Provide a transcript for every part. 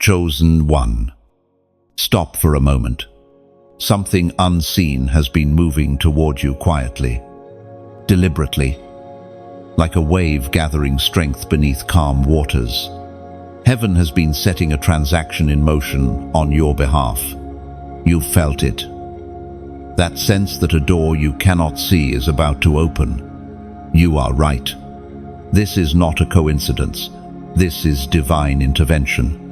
chosen one. Stop for a moment. Something unseen has been moving toward you quietly, deliberately, like a wave gathering strength beneath calm waters. Heaven has been setting a transaction in motion on your behalf. You've felt it. That sense that a door you cannot see is about to open. You are right. This is not a coincidence. This is divine intervention.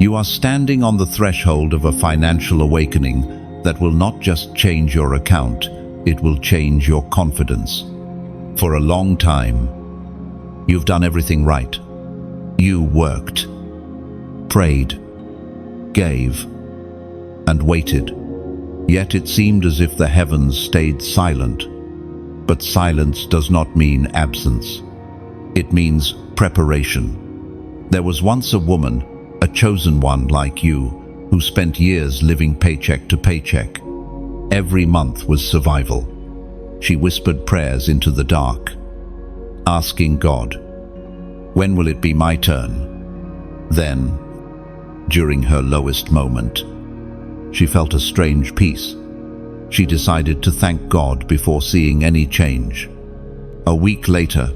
You are standing on the threshold of a financial awakening that will not just change your account, it will change your confidence. For a long time, you've done everything right. You worked, prayed, gave, and waited. Yet it seemed as if the heavens stayed silent. But silence does not mean absence. It means preparation. There was once a woman, a chosen one like you, who spent years living paycheck to paycheck. Every month was survival. She whispered prayers into the dark, asking God, "When will it be my turn?" Then, during her lowest moment, she felt a strange peace. She decided to thank God before seeing any change. A week later,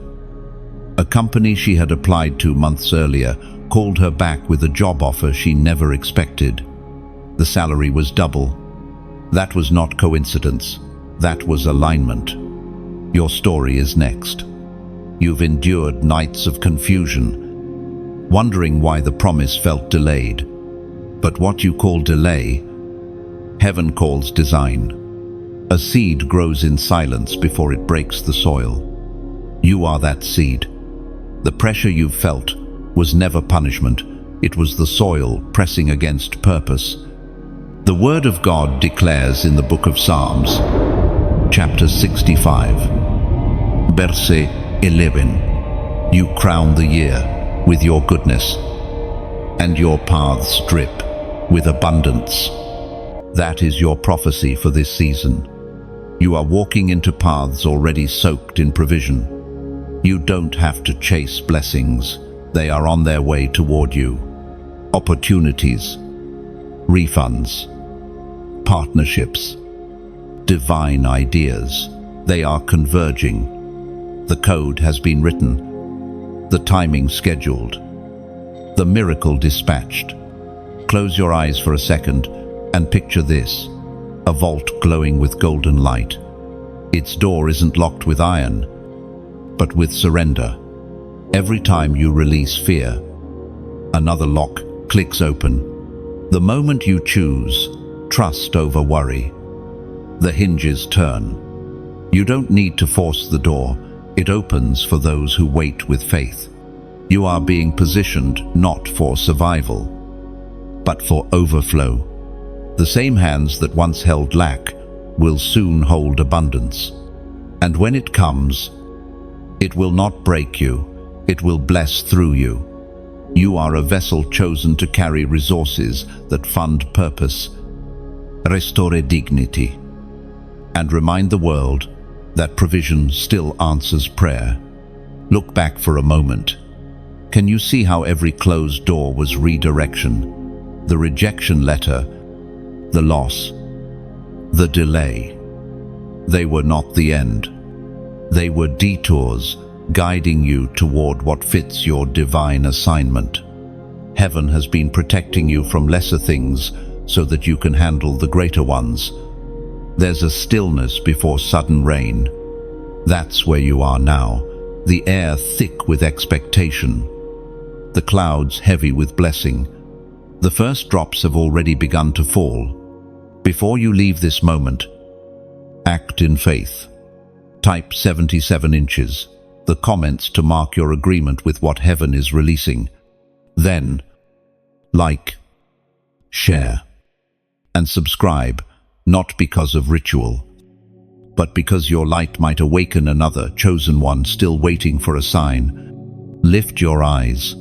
a company she had applied to months earlier called her back with a job offer she never expected. The salary was double. That was not coincidence. That was alignment. Your story is next. You've endured nights of confusion, wondering why the promise felt delayed. But what you call delay, heaven calls design. A seed grows in silence before it breaks the soil. You are that seed. The pressure you've felt was never punishment. It was the soil pressing against purpose. The Word of God declares in the book of Psalms, chapter 65, verse 11, "You crown the year with your goodness, and your paths drip with abundance." That is your prophecy for this season. You are walking into paths already soaked in provision. You don't have to chase blessings. They are on their way toward you. Opportunities, refunds, partnerships, divine ideas, they are converging. The code has been written, the timing scheduled, the miracle dispatched. Close your eyes for a second and picture this, a vault glowing with golden light. Its door isn't locked with iron, but with surrender. Every time you release fear, another lock clicks open. The moment you choose trust over worry, the hinges turn. You don't need to force the door. It opens for those who wait with faith. You are being positioned not for survival, but for overflow. The same hands that once held lack will soon hold abundance. And when it comes, it will not break you. It will bless through you. You are a vessel chosen to carry resources that fund purpose, restore dignity, and remind the world that provision still answers prayer. Look back for a moment. Can you see how every closed door was redirection? The rejection letter, the loss, the delay. They were not the end. They were detours guiding you toward what fits your divine assignment. Heaven has been protecting you from lesser things so that you can handle the greater ones. There's a stillness before sudden rain. That's where you are now, the air thick with expectation, the clouds heavy with blessing. The first drops have already begun to fall. Before you leave this moment, act in faith. Type 77 inches, the comments to mark your agreement with what heaven is releasing. Then, like, share, and subscribe, not because of ritual, but because your light might awaken another chosen one still waiting for a sign. Lift your eyes.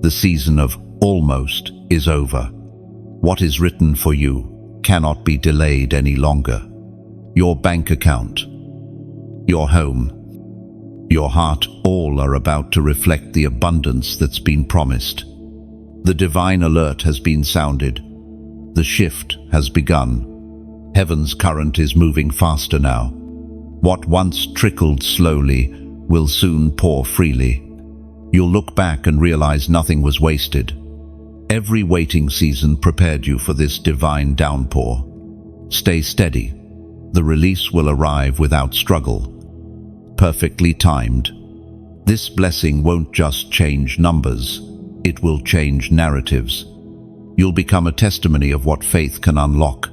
The season of almost is over. What is written for you cannot be delayed any longer. Your bank account, your home, your heart, all are about to reflect the abundance that's been promised. The divine alert has been sounded. The shift has begun. Heaven's current is moving faster now. What once trickled slowly will soon pour freely. You'll look back and realize nothing was wasted. Every waiting season prepared you for this divine downpour. Stay steady. The release will arrive without struggle. Perfectly timed. This blessing won't just change numbers, it will change narratives. You'll become a testimony of what faith can unlock.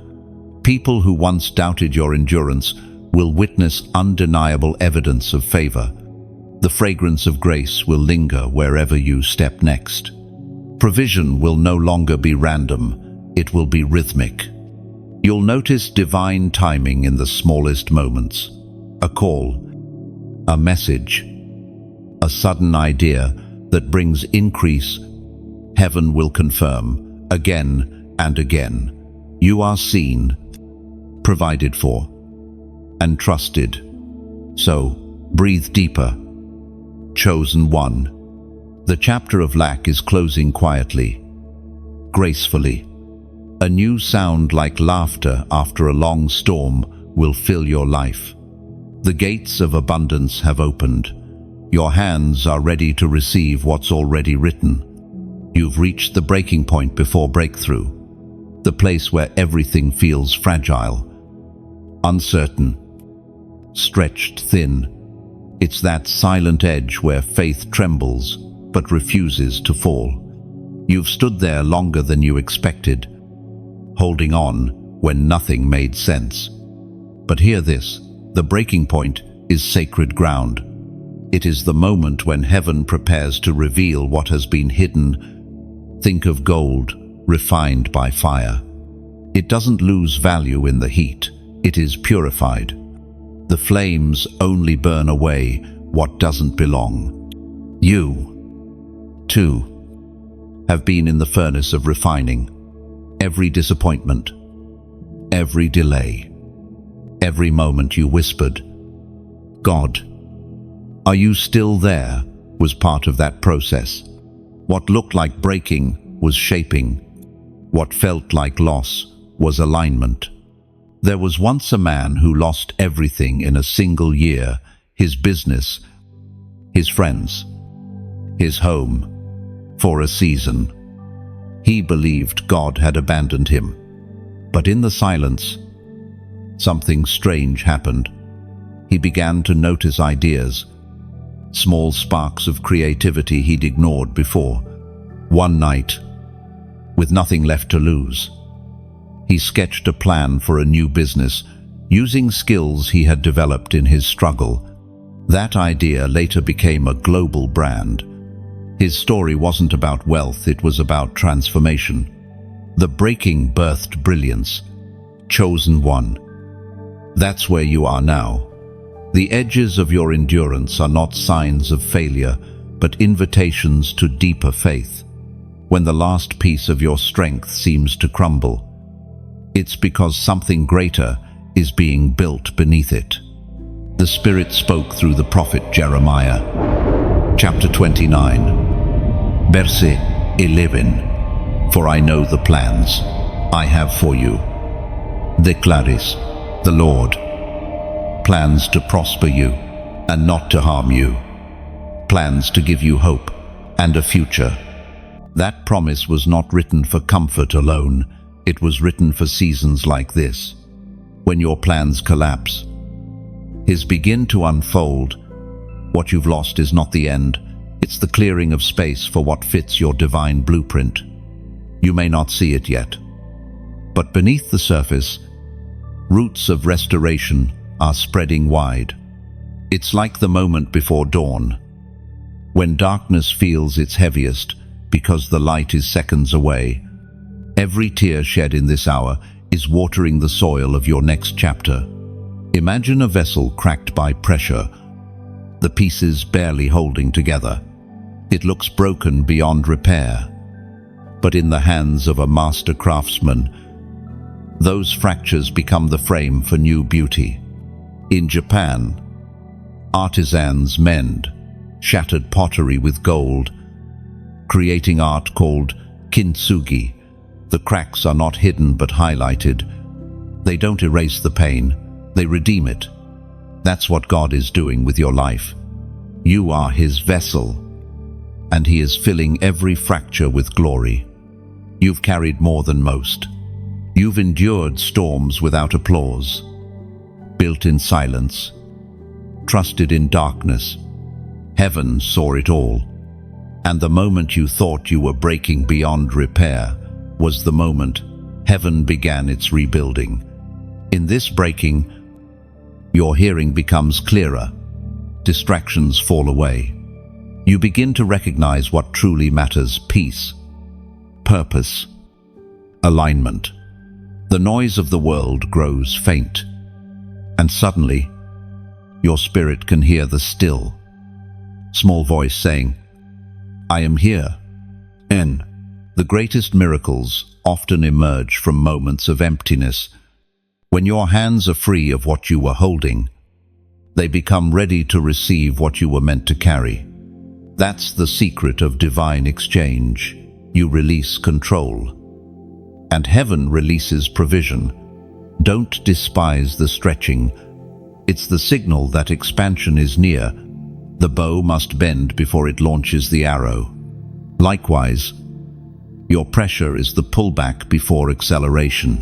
People who once doubted your endurance will witness undeniable evidence of favor. The fragrance of grace will linger wherever you step next. Provision will no longer be random, it will be rhythmic. You'll notice divine timing in the smallest moments. A call, a message, a sudden idea that brings increase. Heaven will confirm, again and again. You are seen, provided for, and trusted. So, breathe deeper. Chosen one. The chapter of lack is closing quietly, gracefully. A new sound like laughter after a long storm will fill your life. The gates of abundance have opened. Your hands are ready to receive what's already written. You've reached the breaking point before breakthrough, the place where everything feels fragile, uncertain, stretched thin. It's that silent edge where faith trembles but refuses to fall. You've stood there longer than you expected, holding on when nothing made sense. But hear this, the breaking point is sacred ground. It is the moment when heaven prepares to reveal what has been hidden. Think of gold, refined by fire. It doesn't lose value in the heat, it is purified. The flames only burn away what doesn't belong. You, too, have been in the furnace of refining. Every disappointment, every delay, every moment you whispered, "God, are you still there?" was part of that process. What looked like breaking was shaping. What felt like loss was alignment. There was once a man who lost everything in a single year: his business, his friends, his home, for a season. He believed God had abandoned him. But in the silence, something strange happened. He began to notice ideas, small sparks of creativity he'd ignored before. One night, with nothing left to lose, he sketched a plan for a new business, using skills he had developed in his struggle. That idea later became a global brand. His story wasn't about wealth, it was about transformation. The breaking birthed brilliance. Chosen one. That's where you are now. The edges of your endurance are not signs of failure, but invitations to deeper faith. When the last piece of your strength seems to crumble, it's because something greater is being built beneath it. The Spirit spoke through the prophet Jeremiah. Chapter 29, verse 11. For I know the plans I have for you, declares the Lord. Plans to prosper you and not to harm you. Plans to give you hope and a future. That promise was not written for comfort alone. It was written for seasons like this. When your plans collapse, His begin to unfold. What you've lost is not the end. It's the clearing of space for what fits your divine blueprint. You may not see it yet, but beneath the surface, roots of restoration are spreading wide. It's like the moment before dawn, when darkness feels its heaviest because the light is seconds away. Every tear shed in this hour is watering the soil of your next chapter. Imagine a vessel cracked by pressure, the pieces barely holding together. It looks broken beyond repair, but in the hands of a master craftsman, those fractures become the frame for new beauty. In Japan, artisans mend shattered pottery with gold, creating art called kintsugi. The cracks are not hidden but highlighted. They don't erase the pain, they redeem it. That's what God is doing with your life. You are His vessel, and He is filling every fracture with glory. You've carried more than most. You've endured storms without applause, built in silence, trusted in darkness. Heaven saw it all, and the moment you thought you were breaking beyond repair was the moment heaven began its rebuilding. In this breaking, your hearing becomes clearer, distractions fall away. You begin to recognize what truly matters: peace, purpose, alignment. The noise of the world grows faint, and suddenly, your spirit can hear the still, small voice saying, "I am here." The greatest miracles often emerge from moments of emptiness. When your hands are free of what you were holding, they become ready to receive what you were meant to carry. That's the secret of divine exchange. You release control, and heaven releases provision. Don't despise the stretching. It's the signal that expansion is near. The bow must bend before it launches the arrow. Likewise, your pressure is the pullback before acceleration.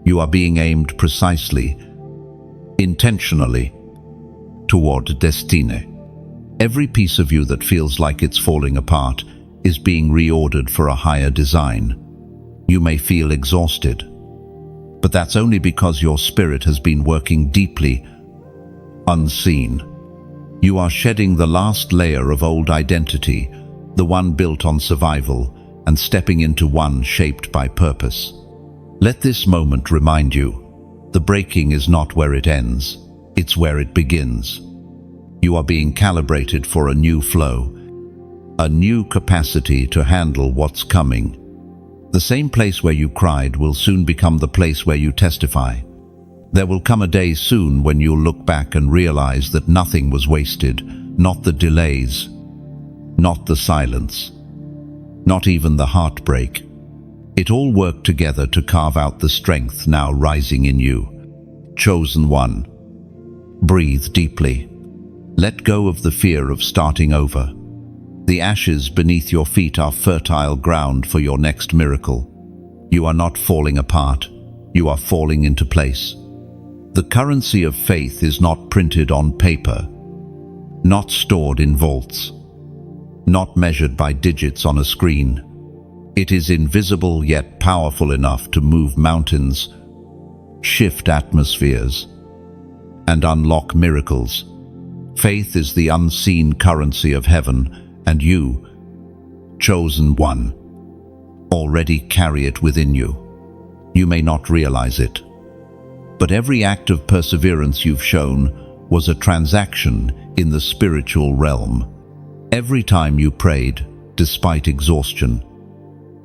You are being aimed precisely, intentionally, toward destiny. Every piece of you that feels like it's falling apart is being reordered for a higher design. You may feel exhausted, but that's only because your spirit has been working deeply, unseen. You are shedding the last layer of old identity, the one built on survival, and stepping into one shaped by purpose. Let this moment remind you, the breaking is not where it ends, it's where it begins. You are being calibrated for a new flow, a new capacity to handle what's coming. The same place where you cried will soon become the place where you testify. There will come a day soon when you'll look back and realize that nothing was wasted, not the delays, not the silence, not even the heartbreak. It all worked together to carve out the strength now rising in you. Chosen one. Breathe deeply. Let go of the fear of starting over. The ashes beneath your feet are fertile ground for your next miracle. You are not falling apart. You are falling into place. The currency of faith is not printed on paper, not stored in vaults, not measured by digits on a screen. It is invisible yet powerful enough to move mountains, shift atmospheres, and unlock miracles. Faith is the unseen currency of heaven, and you, chosen one, already carry it within you. You may not realize it, but every act of perseverance you've shown was a transaction in the spiritual realm. Every time you prayed, despite exhaustion.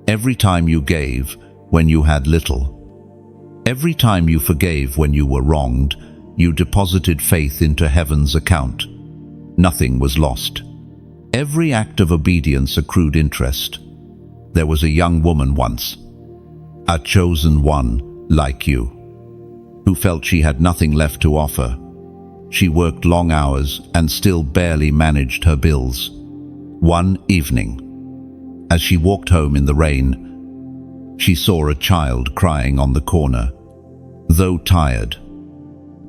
Every time you gave when you had little. Every time you forgave when you were wronged, you deposited faith into heaven's account. Nothing was lost. Every act of obedience accrued interest. There was a young woman once, a chosen one like you, who felt she had nothing left to offer. She worked long hours and still barely managed her bills. One evening, as she walked home in the rain, she saw a child crying on the corner. Though tired,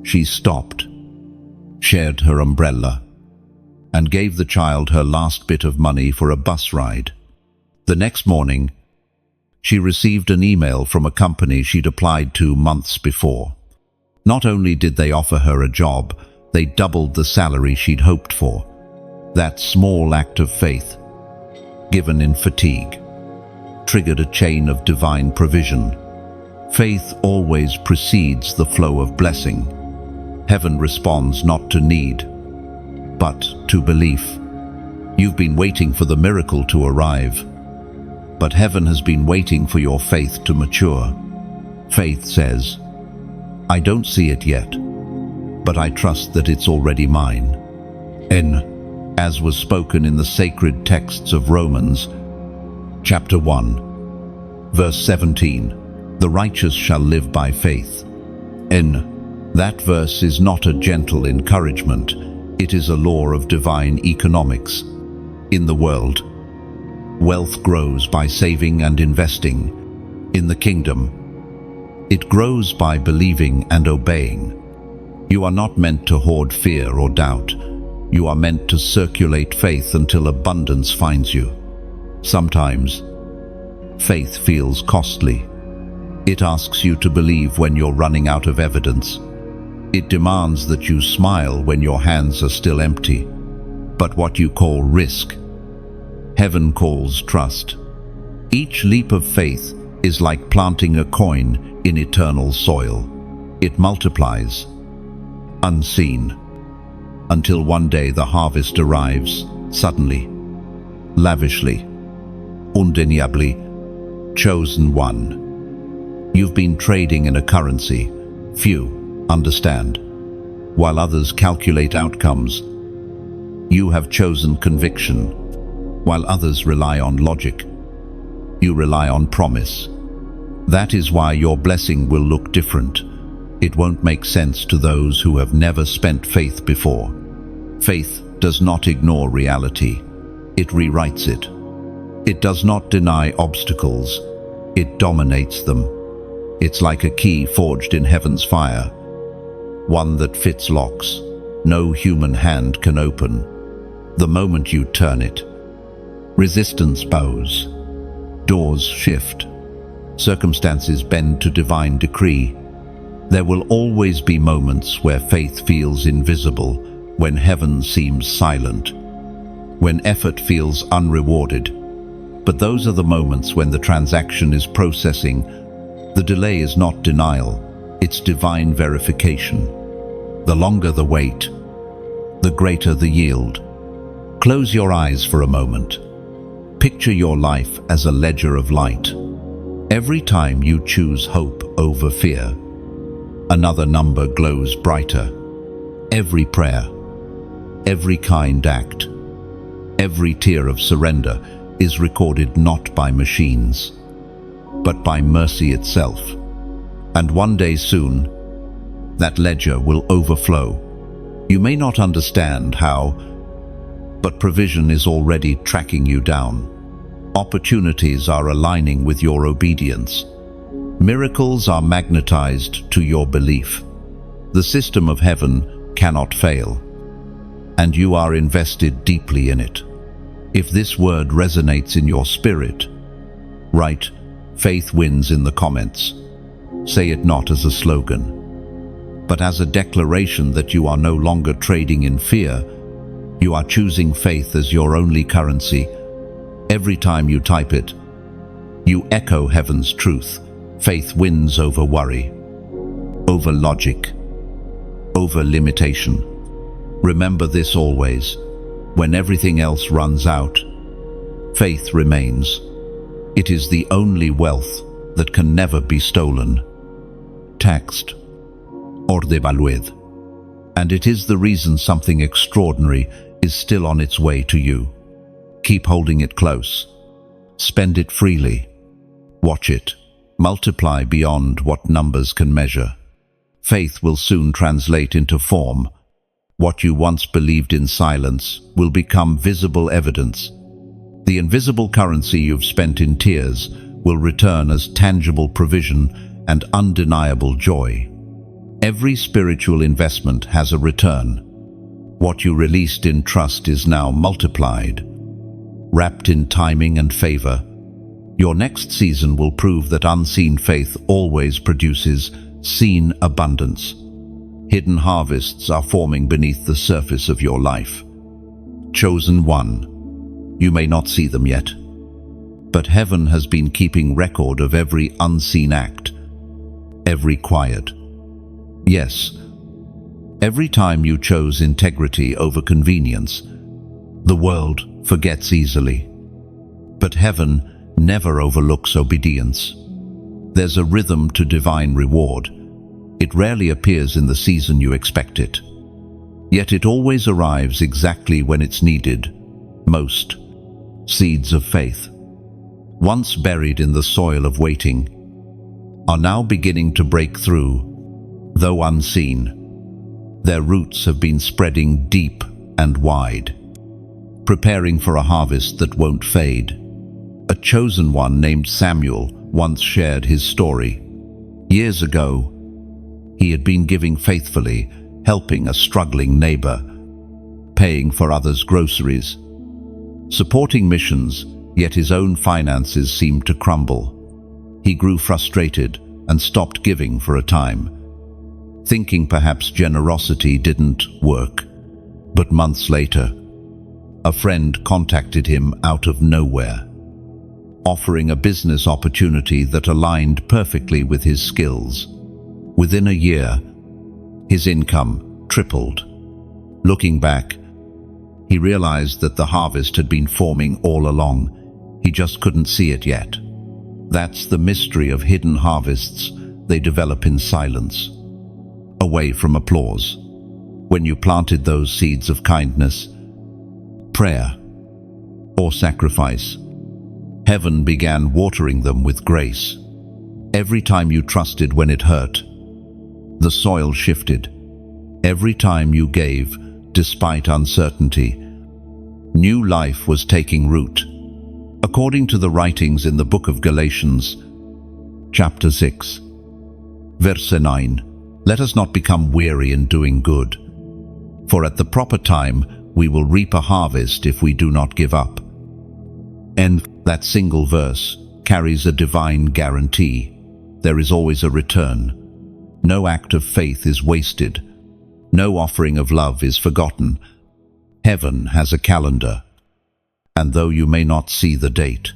she stopped, shared her umbrella, and gave the child her last bit of money for a bus ride. The next morning, she received an email from a company she'd applied to months before. Not only did they offer her a job, they doubled the salary she'd hoped for. That small act of faith, given in fatigue, triggered a chain of divine provision. Faith always precedes the flow of blessing. Heaven responds not to need, but to belief. You've been waiting for the miracle to arrive, but heaven has been waiting for your faith to mature. Faith says, "I don't see it yet, but I trust that it's already mine." As was spoken in the sacred texts of Romans, chapter 1, Verse 17, the righteous shall live by faith. In that verse is not a gentle encouragement, it is a law of divine economics. In the world, wealth grows by saving and investing. In the kingdom, it grows by believing and obeying. You are not meant to hoard fear or doubt. You are meant to circulate faith until abundance finds you. Sometimes, faith feels costly. It asks you to believe when you're running out of evidence. It demands that you smile when your hands are still empty. But what you call risk, heaven calls trust. Each leap of faith is like planting a coin in eternal soil. It multiplies, unseen, until one day the harvest arrives, suddenly, lavishly, undeniably, chosen one. You've been trading in a currency few understand, while others calculate outcomes. You have chosen conviction, while others rely on logic. You rely on promise. That is why your blessing will look different. It won't make sense to those who have never spent faith before. Faith does not ignore reality. It rewrites it. It does not deny obstacles. It dominates them. It's like a key forged in heaven's fire, one that fits locks no human hand can open. The moment you turn it, resistance bows, doors shift, circumstances bend to divine decree. There will always be moments where faith feels invisible, when heaven seems silent, when effort feels unrewarded. But those are the moments when the transaction is processing. The delay is not denial, it's divine verification. The longer the wait, the greater the yield. Close your eyes for a moment. Picture your life as a ledger of light. Every time you choose hope over fear, another number glows brighter. Every prayer, every kind act, every tear of surrender is recorded not by machines, but by mercy itself. And one day soon, that ledger will overflow. You may not understand how, but provision is already tracking you down. Opportunities are aligning with your obedience. Miracles are magnetized to your belief. The system of heaven cannot fail, and you are invested deeply in it. If this word resonates in your spirit, write "Faith wins" in the comments. Say it not as a slogan, but as a declaration that you are no longer trading in fear. You are choosing faith as your only currency. Every time you type it, you echo heaven's truth. Faith wins over worry, over logic, over limitation. Remember this always. When everything else runs out, faith remains. It is the only wealth that can never be stolen, taxed, or devalued. And it is the reason something extraordinary is still on its way to you. Keep holding it close. Spend it freely. Watch it multiply beyond what numbers can measure. Faith will soon translate into form. What you once believed in silence will become visible evidence. The invisible currency you've spent in tears will return as tangible provision and undeniable joy. Every spiritual investment has a return. What you released in trust is now multiplied, wrapped in timing and favor. Your next season will prove that unseen faith always produces seen abundance. Hidden harvests are forming beneath the surface of your life. Chosen one, you may not see them yet, but heaven has been keeping record of every unseen act, every quiet. Yes, every time you chose integrity over convenience. The world forgets easily, but heaven never overlooks obedience. There's a rhythm to divine reward. It rarely appears in the season you expect it, yet it always arrives exactly when it's needed most. Seeds of faith. once buried in the soil of waiting, are now beginning to break through, though unseen. Their roots have been spreading deep and wide, preparing for a harvest that won't fade. A chosen one named Samuel once shared his story. Years ago, he had been giving faithfully, helping a struggling neighbor, paying for others' groceries, supporting missions, yet his own finances seemed to crumble. He grew frustrated and stopped giving for a time, thinking perhaps generosity didn't work. But months later, a friend contacted him out of nowhere, offering a business opportunity that aligned perfectly with his skills. Within a year, his income tripled. Looking back, he realized that the harvest had been forming all along. He just couldn't see it yet. That's the mystery of hidden harvests. They develop in silence, away from applause. When you planted those seeds of kindness, prayer, or sacrifice, heaven began watering them with grace. Every time you trusted when it hurt, the soil shifted. Every time you gave, despite uncertainty, new life was taking root. According to the writings in the book of Galatians, chapter 6, verse 9, let us not become weary in doing good, for at the proper time we will reap a harvest if we do not give up. And that single verse carries a divine guarantee. There is always a return. No act of faith is wasted. No offering of love is forgotten. Heaven has a calendar, and though you may not see the date,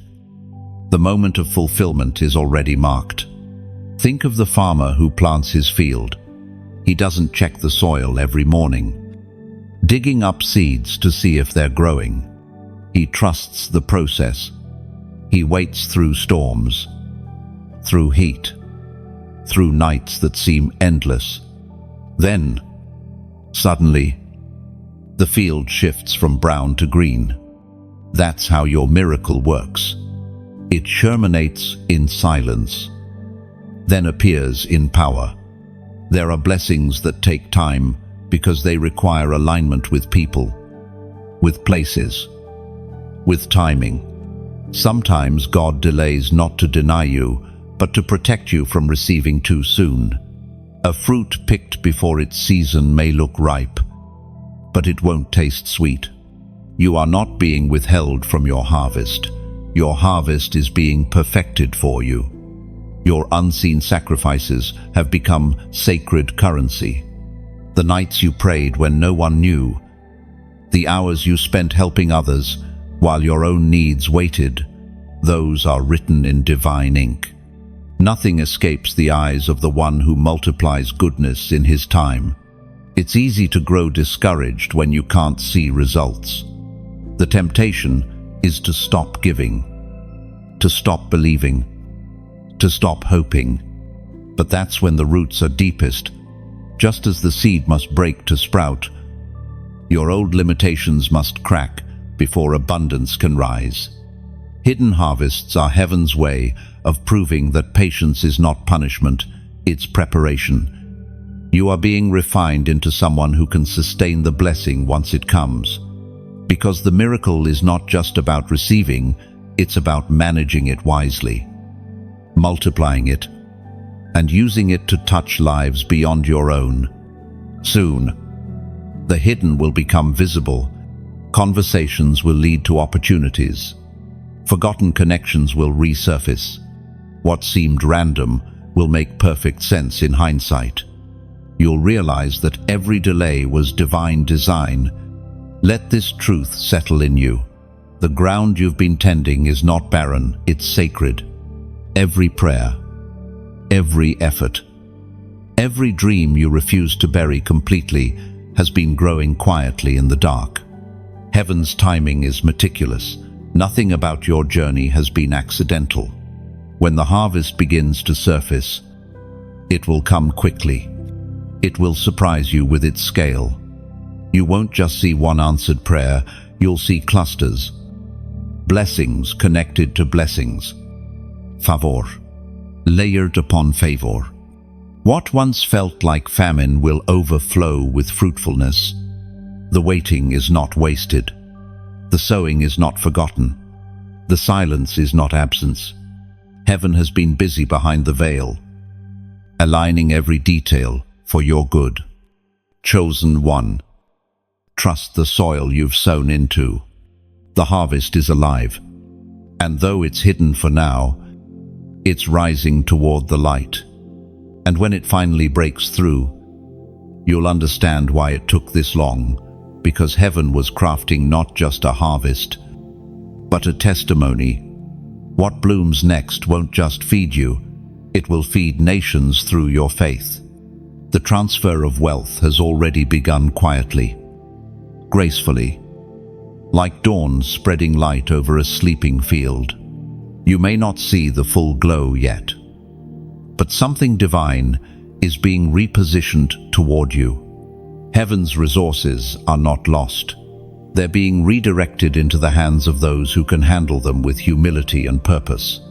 the moment of fulfillment is already marked. Think of the farmer who plants his field. He doesn't check the soil every morning, digging up seeds to see if they're growing. He trusts the process. He waits through storms, through heat, through nights that seem endless. Then, suddenly, the field shifts from brown to green. That's how your miracle works. It germinates in silence, then appears in power. There are blessings that take time because they require alignment with people, with places, with timing. Sometimes God delays not to deny you, but to protect you from receiving too soon. A fruit picked before its season may look ripe, but it won't taste sweet. You are not being withheld from your harvest. Your harvest is being perfected for you. Your unseen sacrifices have become sacred currency. The nights you prayed when no one knew, the hours you spent helping others while your own needs waited, those are written in divine ink. Nothing escapes the eyes of the one who multiplies goodness in his time. It's easy to grow discouraged when you can't see results. The temptation is to stop giving, to stop believing, to stop hoping. But that's when the roots are deepest. Just as the seed must break to sprout, your old limitations must crack before abundance can rise. Hidden harvests are heaven's way of proving that patience is not punishment, it's preparation. You are being refined into someone who can sustain the blessing once it comes. Because the miracle is not just about receiving, it's about managing it wisely, multiplying it, and using it to touch lives beyond your own. Soon, the hidden will become visible. Conversations will lead to opportunities. Forgotten connections will resurface. What seemed random will make perfect sense in hindsight. You'll realize that every delay was divine design. Let this truth settle in you. The ground you've been tending is not barren, it's sacred. Every prayer, every effort, every dream you refuse to bury completely has been growing quietly in the dark. Heaven's timing is meticulous. Nothing about your journey has been accidental. When the harvest begins to surface, it will come quickly. It will surprise you with its scale. You won't just see one answered prayer, you'll see clusters, blessings connected to blessings. Favor, layered upon favor. What once felt like famine will overflow with fruitfulness. The waiting is not wasted. The sowing is not forgotten. The silence is not absence. Heaven has been busy behind the veil, aligning every detail for your good. Chosen one, trust the soil you've sown into. The harvest is alive, and though it's hidden for now, it's rising toward the light. And when it finally breaks through, you'll understand why it took this long, because heaven was crafting not just a harvest, but a testimony. What blooms next won't just feed you, it will feed nations through your faith. The transfer of wealth has already begun quietly, gracefully, like dawn spreading light over a sleeping field. You may not see the full glow yet, but something divine is being repositioned toward you. Heaven's resources are not lost. They're being redirected into the hands of those who can handle them with humility and purpose.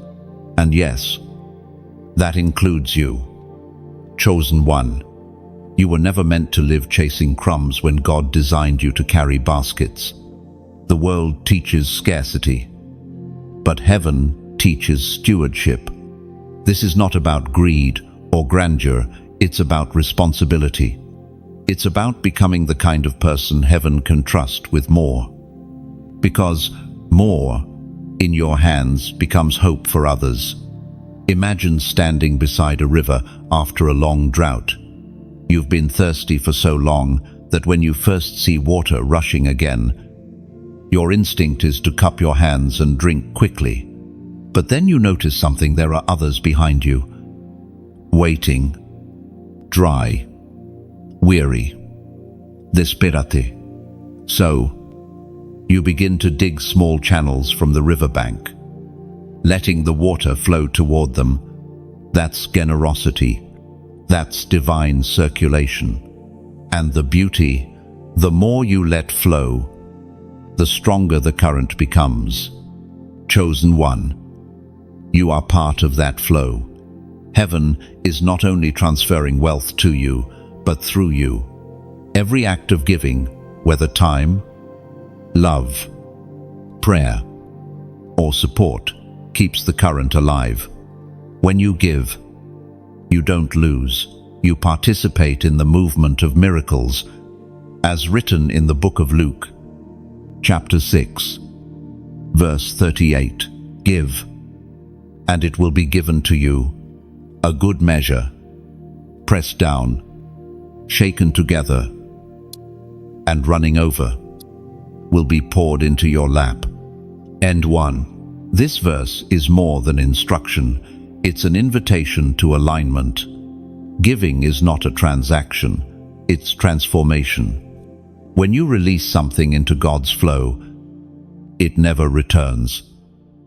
And yes, that includes you. Chosen one. You were never meant to live chasing crumbs when God designed you to carry baskets. The world teaches scarcity, but heaven teaches stewardship. This is not about greed or grandeur, it's about responsibility. It's about becoming the kind of person heaven can trust with more. Because more in your hands becomes hope for others. Imagine standing beside a river after a long drought. You've been thirsty for so long that when you first see water rushing again, your instinct is to cup your hands and drink quickly. But then you notice something: there are others behind you, waiting, dry, weary, desperate. So, you begin to dig small channels from the riverbank, letting the water flow toward them. That's generosity. That's divine circulation. And the beauty, the more you let flow, the stronger the current becomes. Chosen one, you are part of that flow. Heaven is not only transferring wealth to you, but through you. Every act of giving, whether time, love, prayer, or support, keeps the current alive. When you give, you don't lose. You participate in the movement of miracles, as written in the book of Luke, chapter 6, verse 38. Give, and it will be given to you, a good measure, pressed down, shaken together, and running over, will be poured into your lap. End 1. This verse is more than instruction. It's an invitation to alignment. Giving is not a transaction, it's transformation. When you release something into God's flow, it never returns.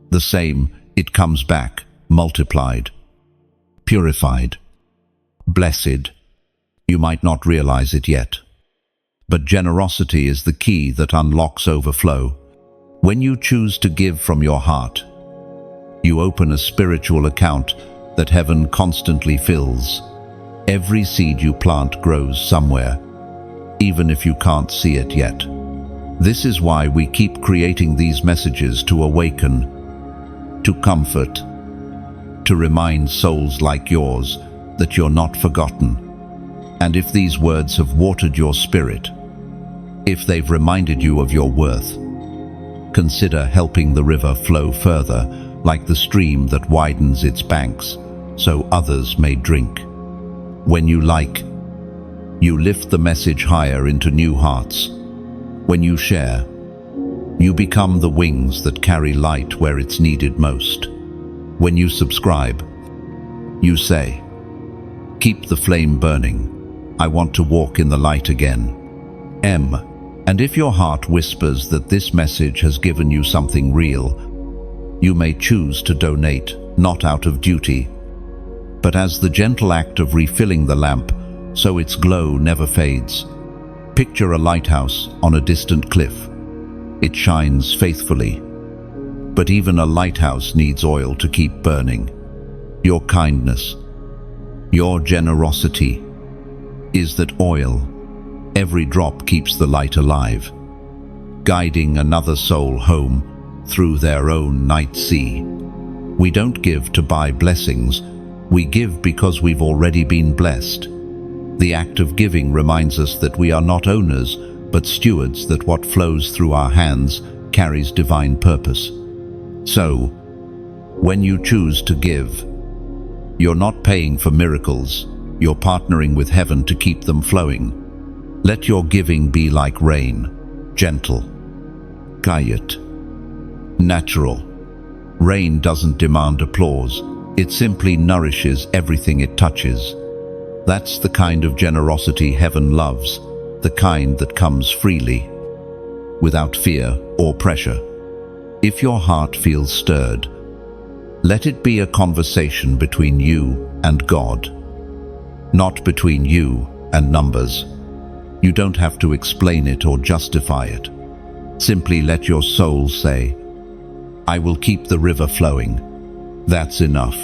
The same, it comes back, multiplied, purified, blessed. You might not realize it yet, but generosity is the key that unlocks overflow. When you choose to give from your heart, you open a spiritual account that heaven constantly fills. Every seed you plant grows somewhere, even if you can't see it yet. This is why we keep creating these messages: to awaken, to comfort, to remind souls like yours that you're not forgotten. And if these words have watered your spirit, if they've reminded you of your worth, consider helping the river flow further, like the stream that widens its banks, so others may drink. When you you lift the message higher into new hearts. When you share, you become the wings that carry light where it's needed most. When you subscribe, you say, "Keep the flame burning. I want to walk in the light again." And if your heart whispers that this message has given you something real, you may choose to donate, not out of duty, but as the gentle act of refilling the lamp so its glow never fades. Picture a lighthouse on a distant cliff. It shines faithfully, But even a lighthouse needs oil to keep burning. Your kindness, your generosity is that oil. Every drop keeps the light alive, guiding another soul home through their own night sea. We don't give to buy blessings, we give because we've already been blessed. The act of giving reminds us that we are not owners, but stewards, that what flows through our hands carries divine purpose. So, when you choose to give, you're not paying for miracles, you're partnering with heaven to keep them flowing. Let your giving be like rain, gentle, quiet, natural. Rain doesn't demand applause, it simply nourishes everything it touches. That's the kind of generosity heaven loves, the kind that comes freely, without fear or pressure. If your heart feels stirred, let it be a conversation between you and God, not between you and numbers. You don't have to explain it or justify it. Simply let your soul say, "I will keep the river flowing." That's enough.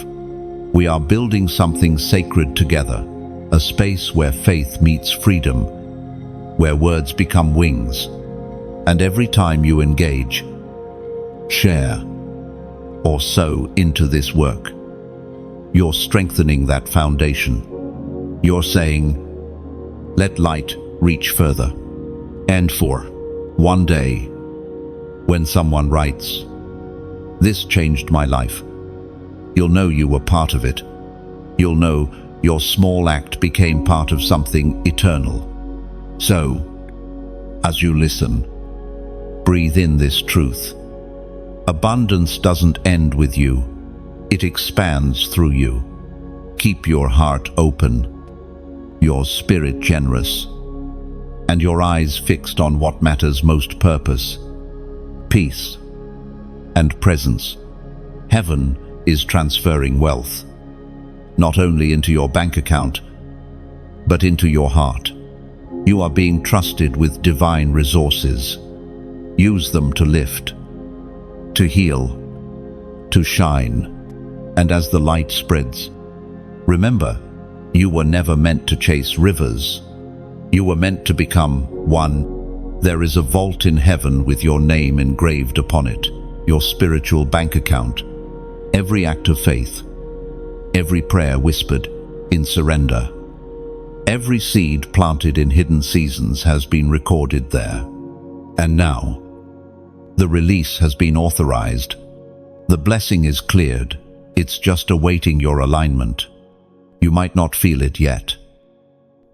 We are building something sacred together, a space where faith meets freedom, where words become wings. And every time you engage, share, or sow into this work, you're strengthening that foundation. You're saying, let light reach further. And for one day, when someone writes, "This changed my life," you'll know you were part of it. You'll know your small act became part of something eternal. So, as you listen, breathe in this truth. Abundance doesn't end with you, it expands through you. Keep your heart open, your spirit generous, and your eyes fixed on what matters most: purpose, peace, and presence. Heaven is transferring wealth, not only into your bank account, but into your heart. You are being trusted with divine resources. Use them to lift, to heal, to shine. And as the light spreads, remember, you were never meant to chase rivers. You were meant to become one. There is a vault in heaven with your name engraved upon it, your spiritual bank account. Every act of faith, every prayer whispered in surrender, every seed planted in hidden seasons has been recorded there. And now, the release has been authorized. The blessing is cleared. It's just awaiting your alignment. You might not feel it yet,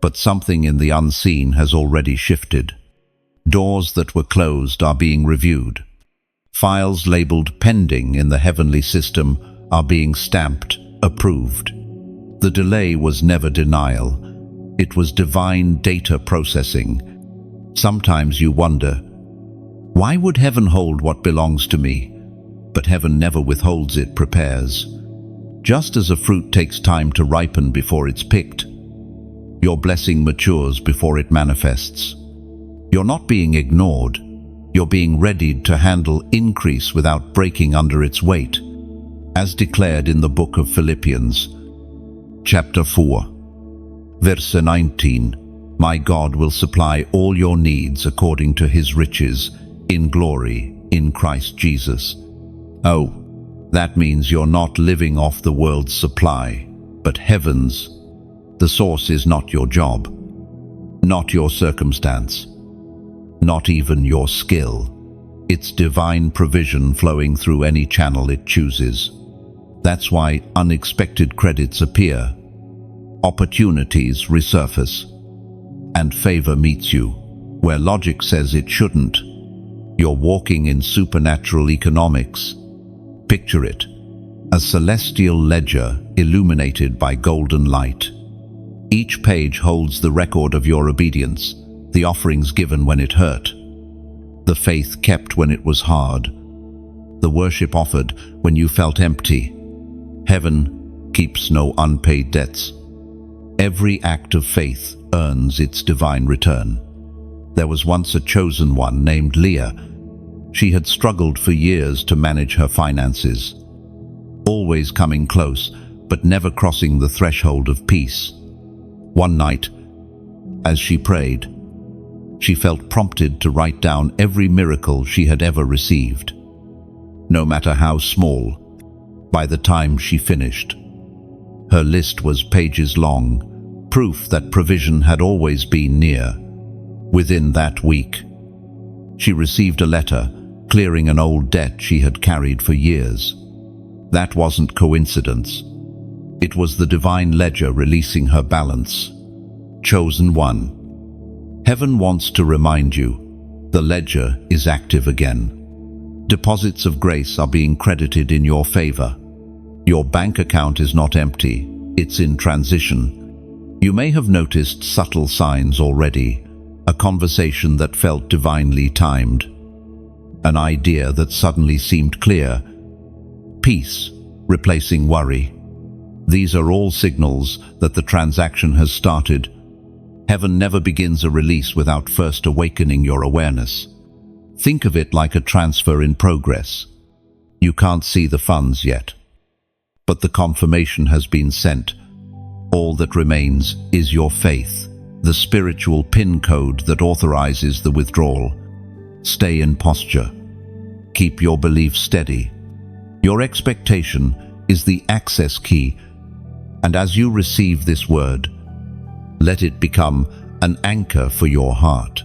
but something in the unseen has already shifted. Doors that were closed are being reviewed. Files labeled pending in the heavenly system are being stamped approved. The delay was never denial. It was divine data processing. Sometimes you wonder, why would heaven hold what belongs to me? But heaven never withholds, it prepares. Just as a fruit takes time to ripen before it's picked, your blessing matures before it manifests. You're not being ignored. You're being readied to handle increase without breaking under its weight. As declared in the book of Philippians, chapter 4, verse 19, "My God will supply all your needs according to his riches in glory in Christ Jesus." Oh, that means you're not living off the world's supply, but heaven's. The source is not your job, not your circumstance, not even your skill. It's divine provision flowing through any channel it chooses. That's why unexpected credits appear, opportunities resurface, and favor meets you where logic says it shouldn't. You're walking in supernatural economics. Picture it, a celestial ledger illuminated by golden light. Each page holds the record of your obedience, the offerings given when it hurt, the faith kept when it was hard, the worship offered when you felt empty. Heaven keeps no unpaid debts. Every act of faith earns its divine return. There was once a chosen one named Leah. She had struggled for years to manage her finances, always coming close, but never crossing the threshold of peace. One night, as she prayed, she felt prompted to write down every miracle she had ever received, no matter how small. By the time she finished, her list was pages long, proof that provision had always been near. Within that week, she received a letter clearing an old debt she had carried for years. That wasn't coincidence. It was the divine ledger releasing her balance. Chosen one. Heaven wants to remind you, the ledger is active again. Deposits of grace are being credited in your favor. Your bank account is not empty, it's in transition. You may have noticed subtle signs already, a conversation that felt divinely timed, an idea that suddenly seemed clear, peace replacing worry. These are all signals that the transaction has started. Heaven never begins a release without first awakening your awareness. Think of it like a transfer in progress. You can't see the funds yet, but the confirmation has been sent. All that remains is your faith, the spiritual PIN code that authorizes the withdrawal. Stay in posture. Keep your belief steady. Your expectation is the access key, and as you receive this word, let it become an anchor for your heart.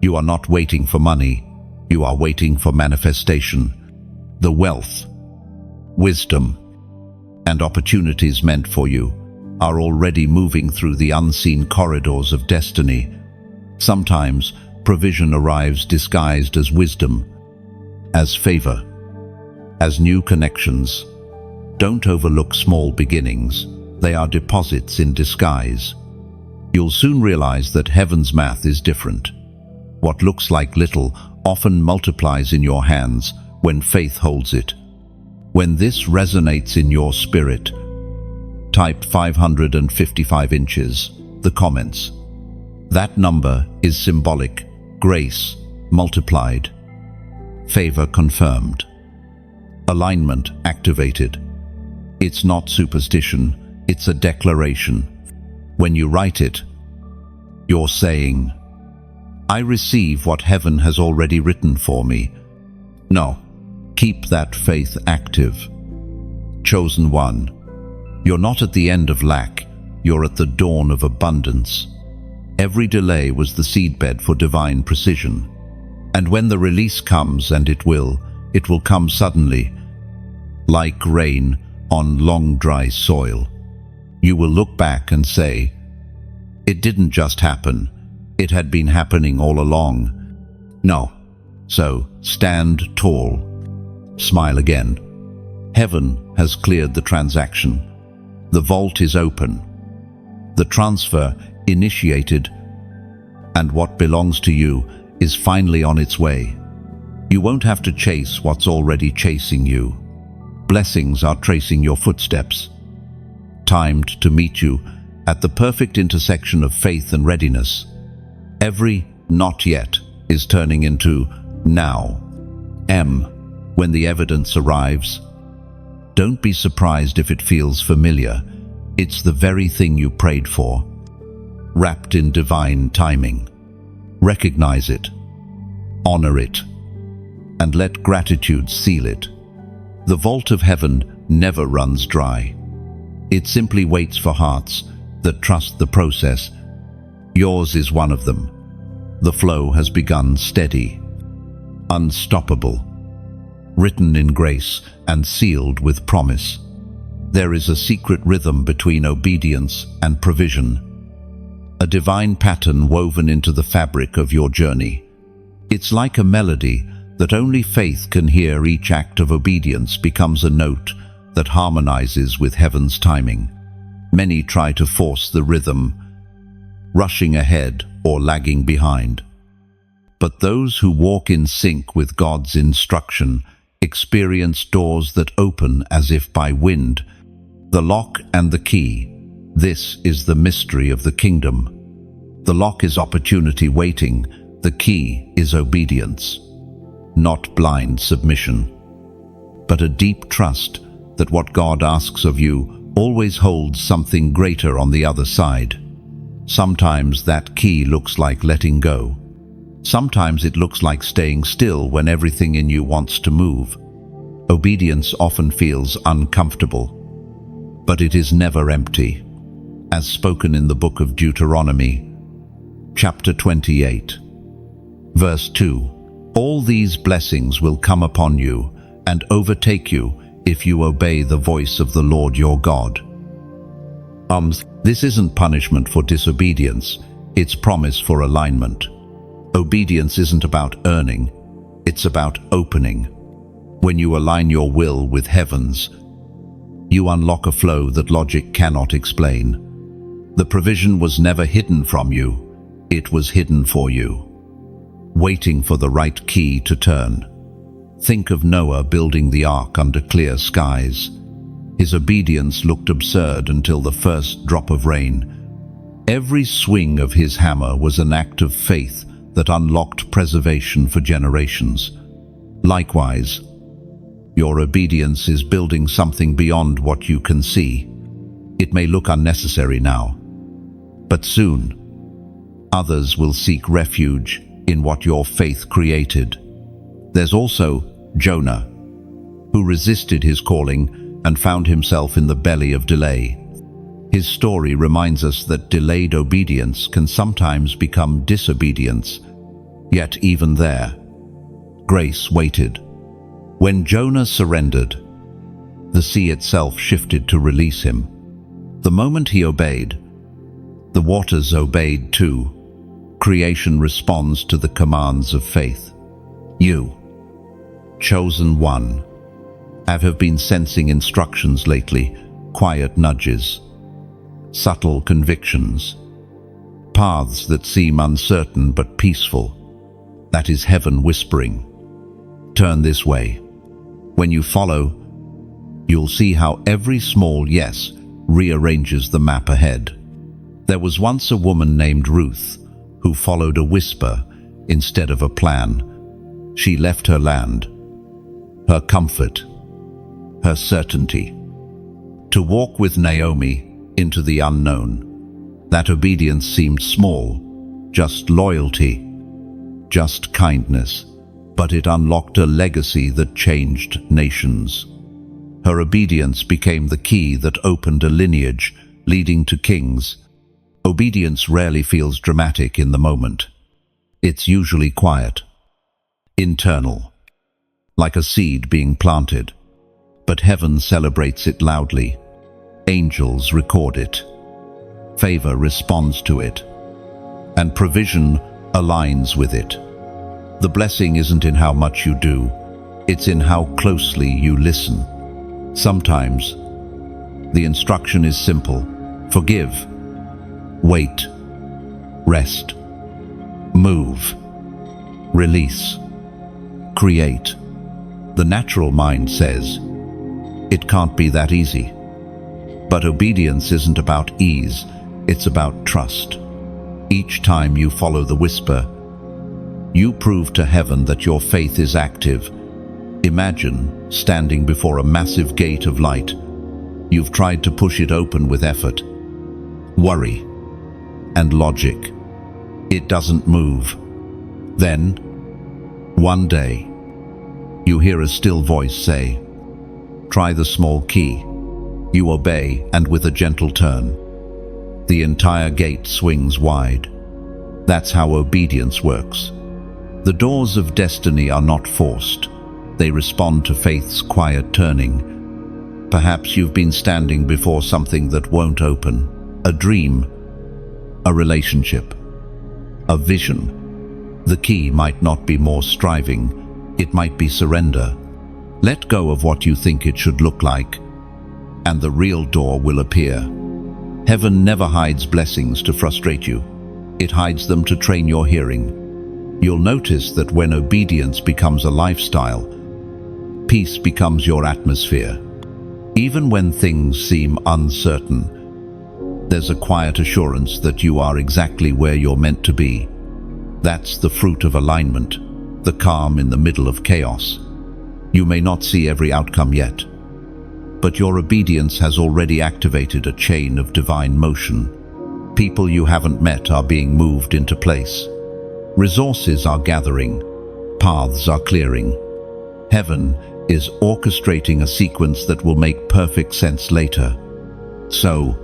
You are not waiting for money, you are waiting for manifestation. The wealth, wisdom, and opportunities meant for you are already moving through the unseen corridors of destiny. Sometimes provision arrives disguised as wisdom, as favor, as new connections. Don't overlook small beginnings. They are deposits in disguise. You'll soon realize that heaven's math is different. What looks like little often multiplies in your hands when faith holds it. When this resonates in your spirit, type 555 inches, the comments. That number is symbolic, grace multiplied, favor confirmed, alignment activated. It's not superstition, it's a declaration. When you write it, you're saying, I receive what heaven has already written for me. No, keep that faith active. Chosen one. You're not at the end of lack, you're at the dawn of abundance. Every delay was the seedbed for divine precision. And when the release comes, and it will come suddenly, like rain on long dry soil. You will look back and say, it didn't just happen, it had been happening all along. No. So stand tall. Smile again. Heaven has cleared the transaction. The vault is open. The transfer initiated, and what belongs to you is finally on its way. You won't have to chase what's already chasing you. Blessings are tracing your footsteps, timed to meet you at the perfect intersection of faith and readiness. Every not yet is turning into now. When the evidence arrives, don't be surprised if it feels familiar. It's the very thing you prayed for, wrapped in divine timing. Recognize it, honor it, and let gratitude seal it. The vault of heaven never runs dry. It simply waits for hearts that trust the process. Yours is one of them. The flow has begun steady, unstoppable, written in grace and sealed with promise. There is a secret rhythm between obedience and provision, a divine pattern woven into the fabric of your journey. It's like a melody that only faith can hear. Each act of obedience becomes a note that harmonizes with heaven's timing. Many try to force the rhythm, rushing ahead or lagging behind. But those who walk in sync with God's instruction experience doors that open as if by wind. The lock and the key. This is the mystery of the kingdom. The lock is opportunity waiting. The key is obedience. not blind submission, but a deep trust that what God asks of you always holds something greater on the other side. Sometimes that key looks like letting go. Sometimes it looks like staying still when everything in you wants to move. Obedience often feels uncomfortable, but it is never empty. As spoken in the book of Deuteronomy, chapter 28, verse 2, "All these blessings will come upon you and overtake you if you obey the voice of the Lord your God." This isn't punishment for disobedience, it's promise for alignment. Obedience isn't about earning, it's about opening. When you align your will with heaven's, you unlock a flow that logic cannot explain. The provision was never hidden from you, it was hidden for you, waiting for the right key to turn. Think of Noah building the ark under clear skies. His obedience looked absurd until the first drop of rain. Every swing of his hammer was an act of faith that unlocked preservation for generations. Likewise, your obedience is building something beyond what you can see. It may look unnecessary now, but soon, others will seek refuge in what your faith created. There's also Jonah, who resisted his calling and found himself in the belly of delay. His story reminds us that delayed obedience can sometimes become disobedience, yet even there, grace waited. When Jonah surrendered, the sea itself shifted to release him. The moment he obeyed, the waters obeyed too. Creation responds to the commands of faith. You, chosen one, have been sensing instructions lately, quiet nudges, subtle convictions, paths that seem uncertain but peaceful. That is heaven whispering, turn this way. When you follow, you'll see how every small yes rearranges the map ahead. There was once a woman named Ruth who followed a whisper instead of a plan. She left her land, her comfort, her certainty, to walk with Naomi into the unknown. That obedience seemed small, just loyalty, just kindness, but it unlocked a legacy that changed nations. Her obedience became the key that opened a lineage leading to kings. Obedience rarely feels dramatic in the moment. It's usually quiet, internal, like a seed being planted. But heaven celebrates it loudly. Angels record it. Favor responds to it. And provision aligns with it. The blessing isn't in how much you do, it's in how closely you listen. Sometimes, the instruction is simple. Forgive, wait, rest, move, release, create. The natural mind says, it can't be that easy. But obedience isn't about ease, it's about trust. Each time you follow the whisper, you prove to heaven that your faith is active. Imagine standing before a massive gate of light. You've tried to push it open with effort, worry, and logic. It doesn't move. Then, one day, you hear a still voice say, "Try the small key." You obey, and with a gentle turn, the entire gate swings wide. That's how obedience works. The doors of destiny are not forced. They respond to faith's quiet turning. Perhaps you've been standing before something that won't open. A dream, a relationship, a vision. The key might not be more striving, it might be surrender. Let go of what you think it should look like, and the real door will appear. Heaven never hides blessings to frustrate you. It hides them to train your hearing. You'll notice that when obedience becomes a lifestyle, peace becomes your atmosphere. Even when things seem uncertain, there's a quiet assurance that you are exactly where you're meant to be. That's the fruit of alignment. the calm in the middle of chaos. You may not see every outcome yet, but your obedience has already activated a chain of divine motion. People you haven't met are being moved into place. Resources are gathering. Paths are clearing. Heaven is orchestrating a sequence that will make perfect sense later. So,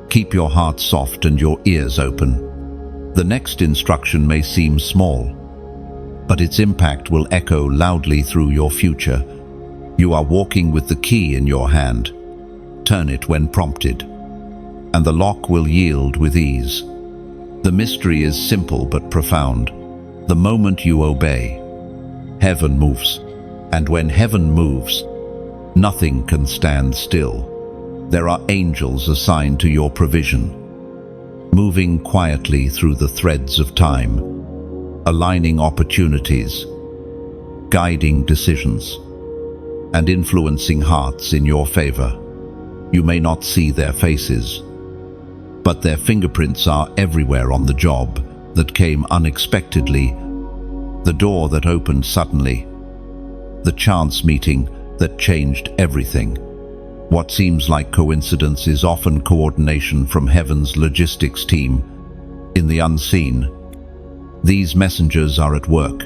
keep your heart soft and your ears open. The next instruction may seem small, but its impact will echo loudly through your future. You are walking with the key in your hand. Turn it when prompted, and the lock will yield with ease. The mystery is simple but profound. The moment you obey, heaven moves. And when heaven moves, nothing can stand still. There are angels assigned to your provision, moving quietly through the threads of time, aligning opportunities, guiding decisions, and influencing hearts in your favor. You may not see their faces, but their fingerprints are everywhere on the job that came unexpectedly, the door that opened suddenly, the chance meeting that changed everything. What seems like coincidence is often coordination from heaven's logistics team. In the unseen, these messengers are at work.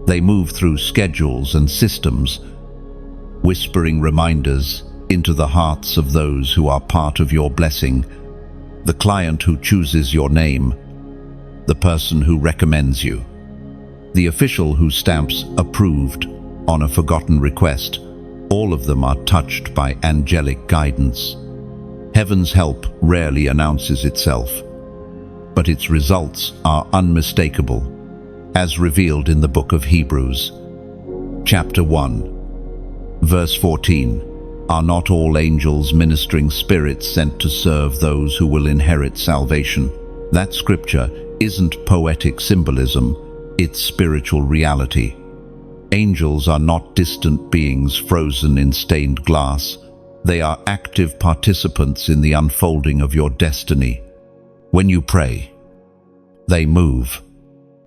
They move through schedules and systems, whispering reminders into the hearts of those who are part of your blessing. The client who chooses your name, the person who recommends you, the official who stamps approved on a forgotten request. All of them are touched by angelic guidance. Heaven's help rarely announces itself, but its results are unmistakable, as revealed in the book of Hebrews. Chapter 1, verse 14. Are not all angels ministering spirits sent to serve those who will inherit salvation? That scripture isn't poetic symbolism, it's spiritual reality. Angels are not distant beings frozen in stained glass. They are active participants in the unfolding of your destiny. When you pray, they move.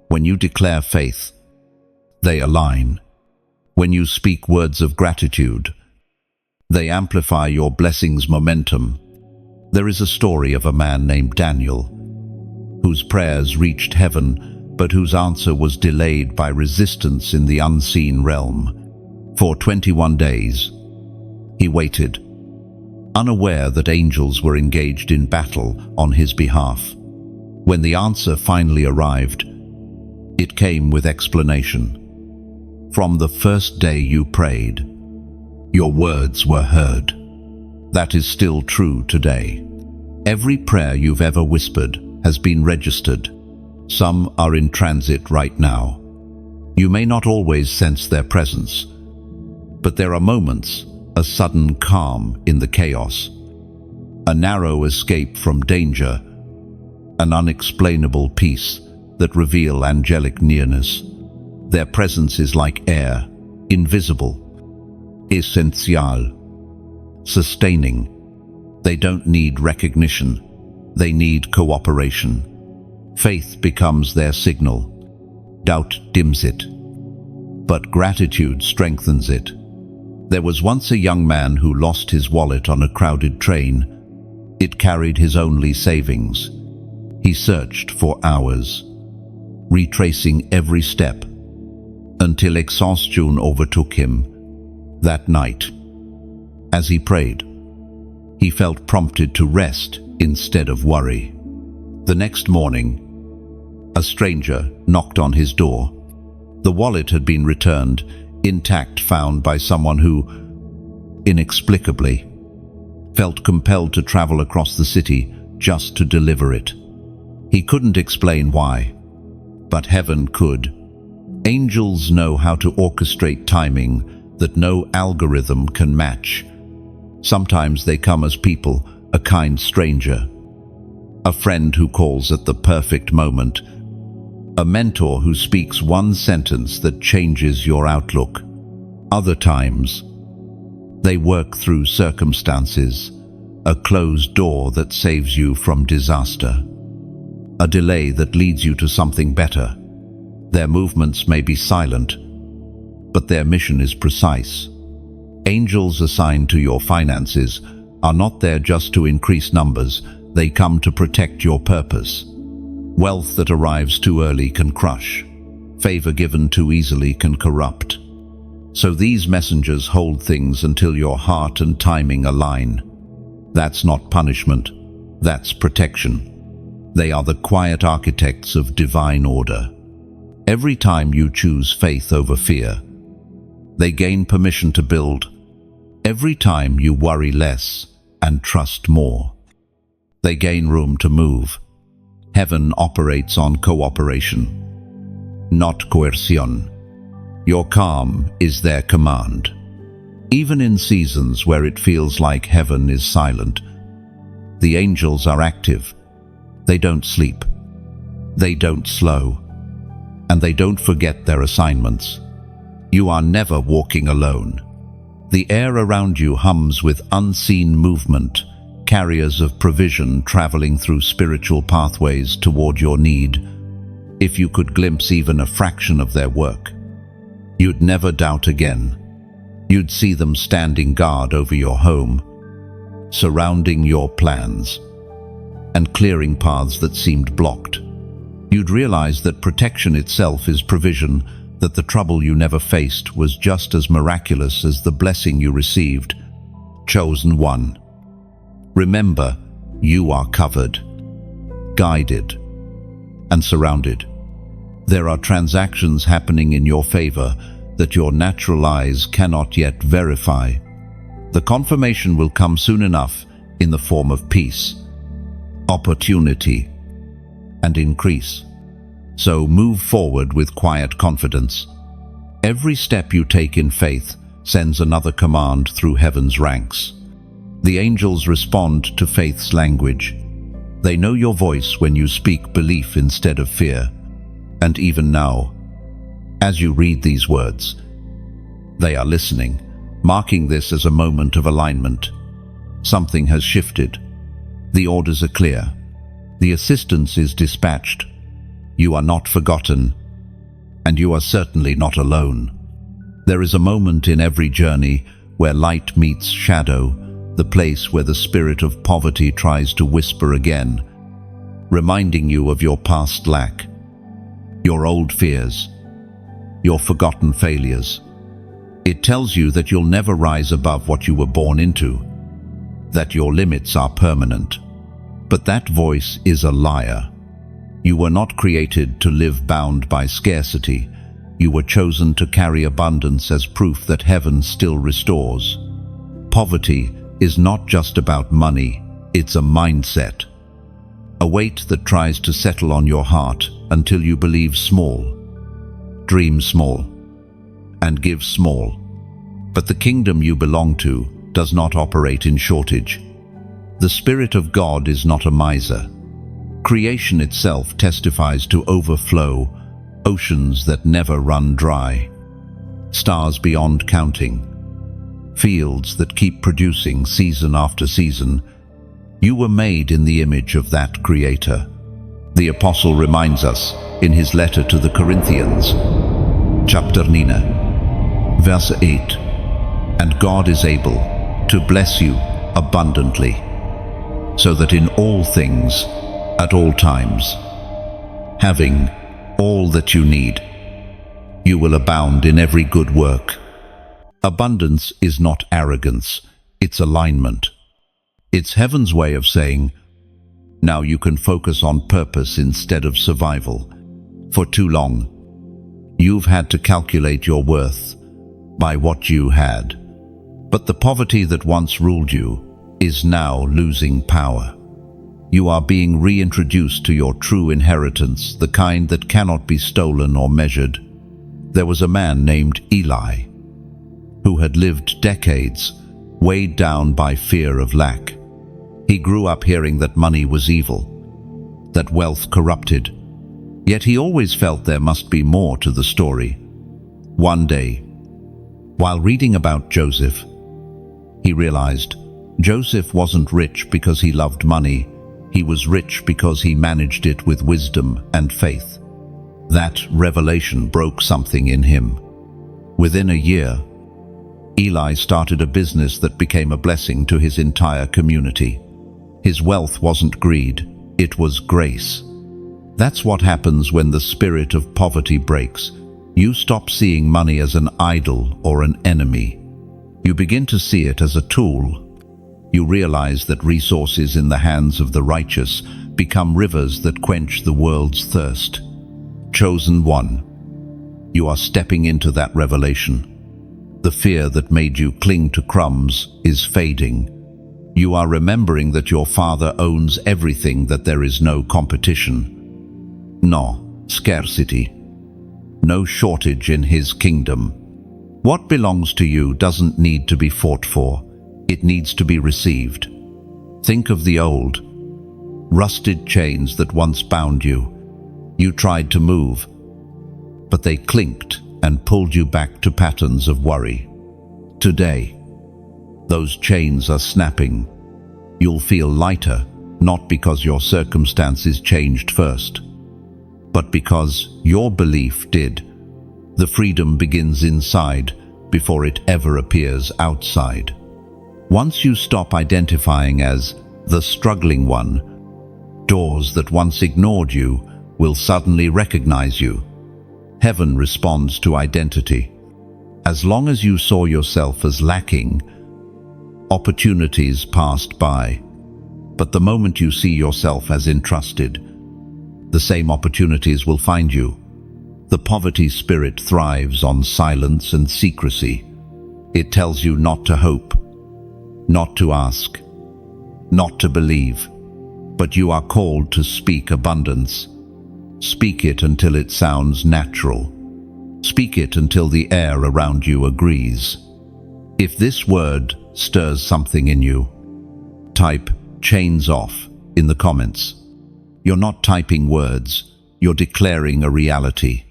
When you declare faith, they align. When you speak words of gratitude, they amplify your blessing's momentum. There is a story of a man named Daniel, whose prayers reached heaven, but whose answer was delayed by resistance in the unseen realm. For 21 days, he waited, unaware that angels were engaged in battle on his behalf. When the answer finally arrived, it came with explanation. From the first day you prayed, your words were heard. That is still true today. Every prayer you've ever whispered has been registered. Some are in transit right now. You may not always sense their presence, but there are moments, a sudden calm in the chaos, a narrow escape from danger, an unexplainable peace that reveal angelic nearness. Their presence is like air, invisible, essential, sustaining. They don't need recognition, they need cooperation. Faith becomes their signal. Doubt dims it, but gratitude strengthens it. There was once a young man who lost his wallet on a crowded train. It carried his only savings. He searched for hours, retracing every step, until exhaustion overtook him. That night, as he prayed, he felt prompted to rest instead of worry. The next morning, a stranger knocked on his door. The wallet had been returned, intact, found by someone who, inexplicably, felt compelled to travel across the city just to deliver it. He couldn't explain why, but heaven could. Angels know how to orchestrate timing that no algorithm can match. Sometimes they come as people, a kind stranger, a friend who calls at the perfect moment, a mentor who speaks one sentence that changes your outlook. Other times, they work through circumstances, a closed door that saves you from disaster, a delay that leads you to something better. Their movements may be silent, but their mission is precise. Angels assigned to your finances are not there just to increase numbers, they come to protect your purpose. Wealth that arrives too early can crush. Favor given too easily can corrupt. So these messengers hold things until your heart and timing align. That's not punishment, that's protection. They are the quiet architects of divine order. Every time you choose faith over fear, they gain permission to build. Every time you worry less and trust more, they gain room to move. Heaven operates on cooperation, not coercion. Your calm is their command. Even in seasons where it feels like heaven is silent, the angels are active. They don't sleep. They don't slow. And they don't forget their assignments. You are never walking alone. The air around you hums with unseen movement, carriers of provision traveling through spiritual pathways toward your need. If you could glimpse even a fraction of their work, you'd never doubt again. You'd see them standing guard over your home, surrounding your plans, and clearing paths that seemed blocked. You'd realize that protection itself is provision, that the trouble you never faced was just as miraculous as the blessing you received. Chosen one. Remember, you are covered, guided, and surrounded. There are transactions happening in your favor that your natural eyes cannot yet verify. The confirmation will come soon enough in the form of peace, opportunity, and increase. So move forward with quiet confidence. Every step you take in faith sends another command through heaven's ranks. The angels respond to faith's language. They know your voice when you speak belief instead of fear. And even now, as you read these words, they are listening, marking this as a moment of alignment. Something has shifted. The orders are clear. The assistance is dispatched. You are not forgotten, and you are certainly not alone. There is a moment in every journey where light meets shadow, the place where the spirit of poverty tries to whisper again, reminding you of your past lack, your old fears, your forgotten failures. It tells you that you'll never rise above what you were born into, that your limits are permanent. But that voice is a liar. You were not created to live bound by scarcity. You were chosen to carry abundance as proof that heaven still restores. Poverty is not just about money, it's a mindset. A weight that tries to settle on your heart until you believe small, dream small, and give small. But the kingdom you belong to does not operate in shortage. The Spirit of God is not a miser. Creation itself testifies to overflow, oceans that never run dry, stars beyond counting, fields that keep producing season after season. You were made in the image of that Creator. The Apostle reminds us in his letter to the Corinthians, chapter 9, verse 8, "And God is able to bless you abundantly, so that in all things, at all times, having all that you need, you will abound in every good work." Abundance is not arrogance, it's alignment. It's heaven's way of saying, now you can focus on purpose instead of survival. For too long, you've had to calculate your worth by what you had. But the poverty that once ruled you is now losing power. You are being reintroduced to your true inheritance, the kind that cannot be stolen or measured. There was a man named Eli, who had lived decades, weighed down by fear of lack. He grew up hearing that money was evil, that wealth corrupted, yet he always felt there must be more to the story. One day, while reading about Joseph, he realized Joseph wasn't rich because he loved money. He was rich because he managed it with wisdom and faith. That revelation broke something in him. Within a year, Eli started a business that became a blessing to his entire community. His wealth wasn't greed, it was grace. That's what happens when the spirit of poverty breaks. You stop seeing money as an idol or an enemy. You begin to see it as a tool. You realize that resources in the hands of the righteous become rivers that quench the world's thirst. Chosen one, you are stepping into that revelation. The fear that made you cling to crumbs is fading. You are remembering that your Father owns everything, that there is no competition, no scarcity, no shortage in His kingdom. What belongs to you doesn't need to be fought for. It needs to be received. Think of the old, rusted chains that once bound you. You tried to move, but they clinked and pulled you back to patterns of worry. Today, those chains are snapping. You'll feel lighter, not because your circumstances changed first, but because your belief did. The freedom begins inside before it ever appears outside. Once you stop identifying as the struggling one, doors that once ignored you will suddenly recognize you. Heaven responds to identity. As long as you saw yourself as lacking, opportunities passed by. But the moment you see yourself as entrusted, the same opportunities will find you. The poverty spirit thrives on silence and secrecy. It tells you not to hope, not to ask, not to believe, but you are called to speak abundance. Speak it until it sounds natural. Speak it until the air around you agrees. If this word stirs something in you, type "chains off" in the comments. You're not typing words, you're declaring a reality.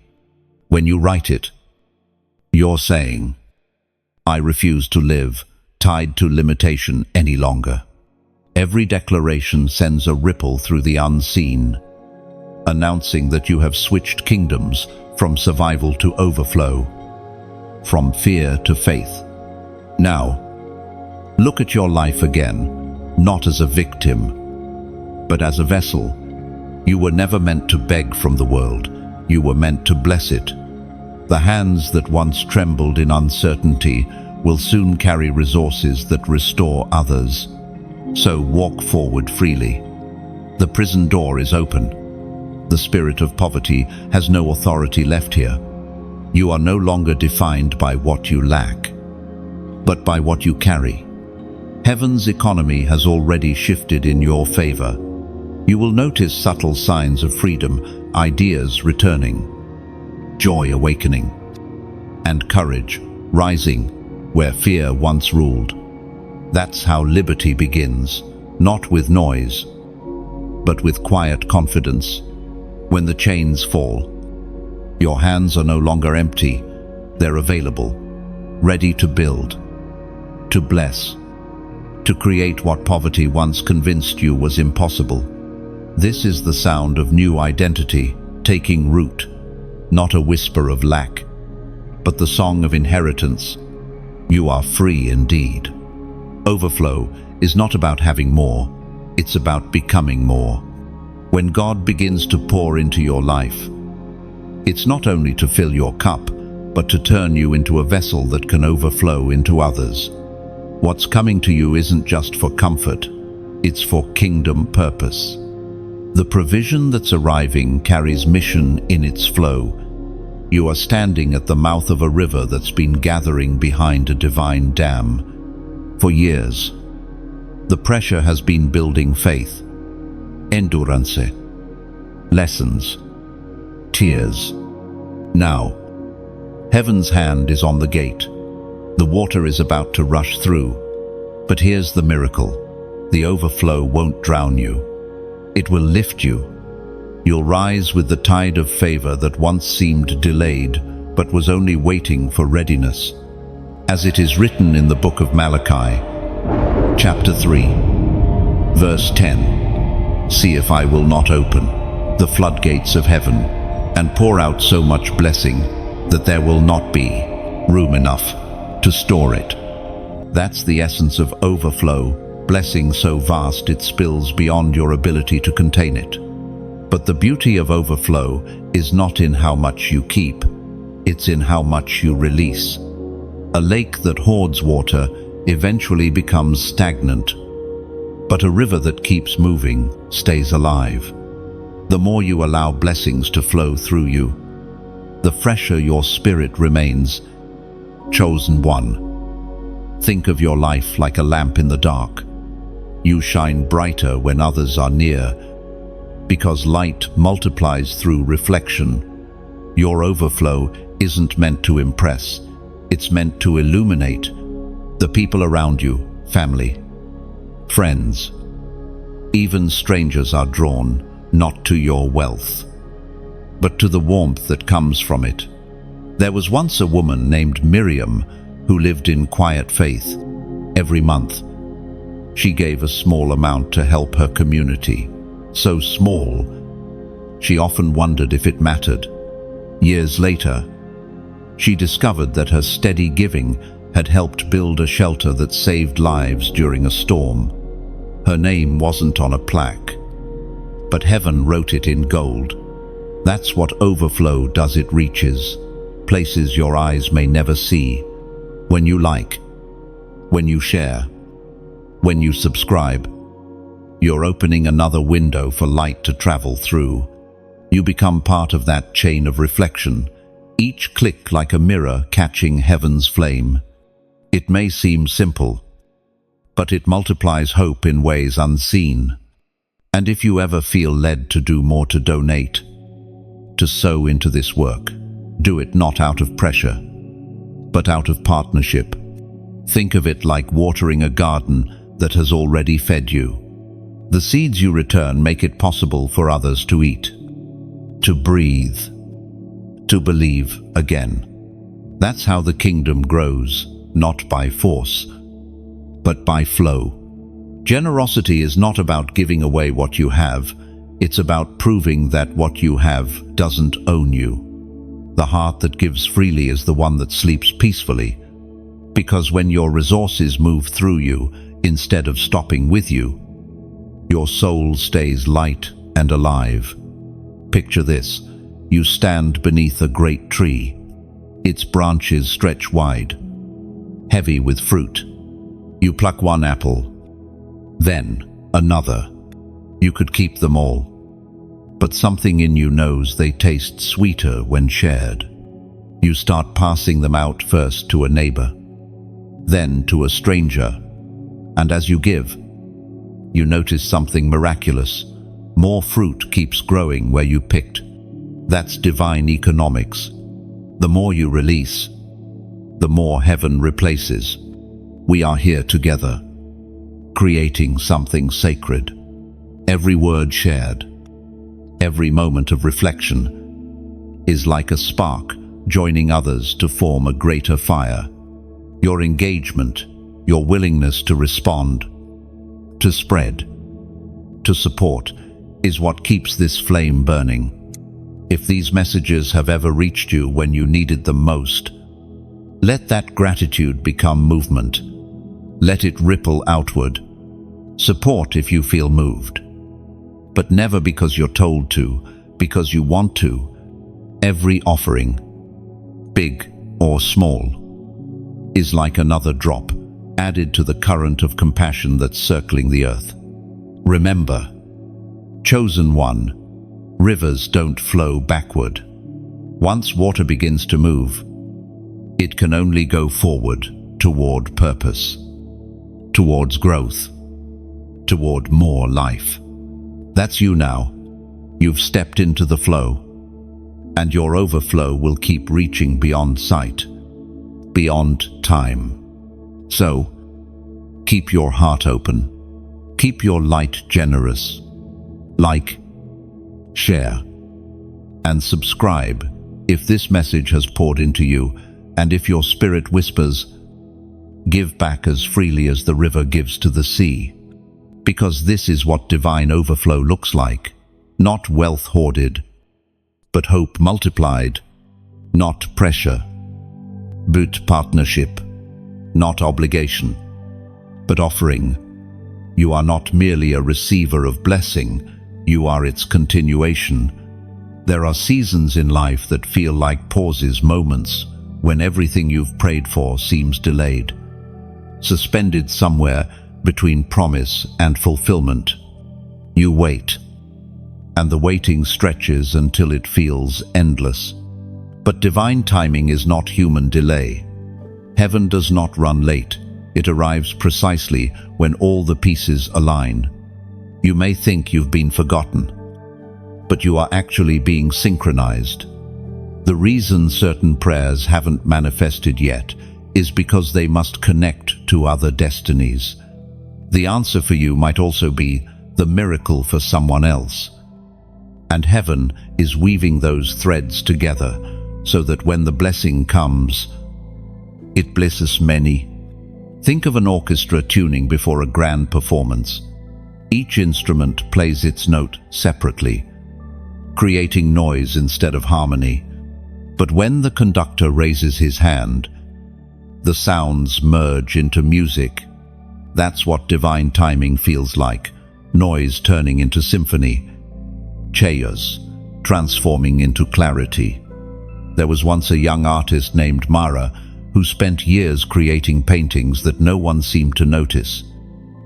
When you write it, you're saying, I refuse to live tied to limitation any longer. Every declaration sends a ripple through the unseen, announcing that you have switched kingdoms from survival to overflow, from fear to faith. Now, look at your life again, not as a victim, but as a vessel. You were never meant to beg from the world. You were meant to bless it. The hands that once trembled in uncertainty will soon carry resources that restore others. So walk forward freely. The prison door is open. The spirit of poverty has no authority left here. You are no longer defined by what you lack, but by what you carry. Heaven's economy has already shifted in your favor. You will notice subtle signs of freedom, ideas returning, joy awakening, and courage rising where fear once ruled. That's how liberty begins, not with noise, but with quiet confidence. When the chains fall, your hands are no longer empty. They're available, ready to build, to bless, to create what poverty once convinced you was impossible. This is the sound of new identity taking root, not a whisper of lack, but the song of inheritance. You are free indeed. Overflow is not about having more, it's about becoming more. When God begins to pour into your life, it's not only to fill your cup, but to turn you into a vessel that can overflow into others. What's coming to you isn't just for comfort, it's for kingdom purpose. The provision that's arriving carries mission in its flow. You are standing at the mouth of a river that's been gathering behind a divine dam. For years, the pressure has been building faith, endurance, lessons, tears. Now, heaven's hand is on the gate. The water is about to rush through. But here's the miracle. The overflow won't drown you. It will lift you. You'll rise with the tide of favor that once seemed delayed, but was only waiting for readiness. As it is written in the book of Malachi, chapter 3, verse 10, "See if I will not open the floodgates of heaven and pour out so much blessing that there will not be room enough to store it. That's the essence of overflow, blessing so vast it spills beyond your ability to contain it. But the beauty of overflow is not in how much you keep, it's in how much you release. A lake that hoards water eventually becomes stagnant, but a river that keeps moving stays alive. The more you allow blessings to flow through you, the fresher your spirit remains. Chosen one. Think of your life like a lamp in the dark. You shine brighter when others are near, because light multiplies through reflection. Your overflow isn't meant to impress, it's meant to illuminate the people around you, family, friends. Even strangers are drawn not to your wealth, but to the warmth that comes from it. There was once a woman named Miriam who lived in quiet faith. Every month, she gave a small amount to help her community. So small, she often wondered if it mattered. Years later, she discovered that her steady giving had helped build a shelter that saved lives during a storm. Her name wasn't on a plaque, but heaven wrote it in gold. That's what overflow does. It reaches places your eyes may never see. When you like, when you share, when you subscribe, you're opening another window for light to travel through. You become part of that chain of reflection, each click like a mirror catching heaven's flame. It may seem simple, but it multiplies hope in ways unseen. And if you ever feel led to do more, to donate, to sow into this work, do it not out of pressure, but out of partnership. Think of it like watering a garden that has already fed you. The seeds you return make it possible for others to eat, to breathe, to believe again. That's how the kingdom grows, not by force, but by flow. Generosity is not about giving away what you have, it's about proving that what you have doesn't own you. The heart that gives freely is the one that sleeps peacefully, because when your resources move through you instead of stopping with you, your soul stays light and alive. Picture this: you stand beneath a great tree. Its branches stretch wide, heavy with fruit. You pluck one apple, then another. You could keep them all, but something in you knows they taste sweeter when shared. You start passing them out, first to a neighbor, then to a stranger, and as you give, you notice something miraculous. More fruit keeps growing where you picked. That's divine economics. The more you release, the more heaven replaces. We are here together, creating something sacred. Every word shared, every moment of reflection is like a spark joining others to form a greater fire. Your engagement, your willingness to respond, to spread, to support, is what keeps this flame burning. If these messages have ever reached you when you needed them most, let that gratitude become movement. Let it ripple outward. Support if you feel moved, but never because you're told to, because you want to. Every offering, big or small, is like another drop added to the current of compassion that's circling the earth. Remember, chosen one, rivers don't flow backward. Once water begins to move, it can only go forward toward purpose, towards growth, toward more life. That's you now. You've stepped into the flow, and your overflow will keep reaching beyond sight, beyond time. So, keep your heart open. Keep your light generous. Like, share, and subscribe if this message has poured into you, and if your spirit whispers, give back as freely as the river gives to the sea. Because this is what divine overflow looks like. Not wealth hoarded, but hope multiplied, not pressure, but partnership, not obligation, but offering. You are not merely a receiver of blessing, you are its continuation. There are seasons in life that feel like pauses, moments when everything you've prayed for seems delayed, suspended somewhere between promise and fulfillment. You wait, and the waiting stretches until it feels endless. But divine timing is not human delay. Heaven does not run late. It arrives precisely when all the pieces align. You may think you've been forgotten, but you are actually being synchronized. The reason certain prayers haven't manifested yet is because they must connect to other destinies. The answer for you might also be the miracle for someone else. And heaven is weaving those threads together so that when the blessing comes, it blesses many. Think of an orchestra tuning before a grand performance. Each instrument plays its note separately, creating noise instead of harmony. But when the conductor raises his hand, the sounds merge into music. That's what divine timing feels like. Noise turning into symphony, chaos transforming into clarity. There was once a young artist named Mara who spent years creating paintings that no one seemed to notice.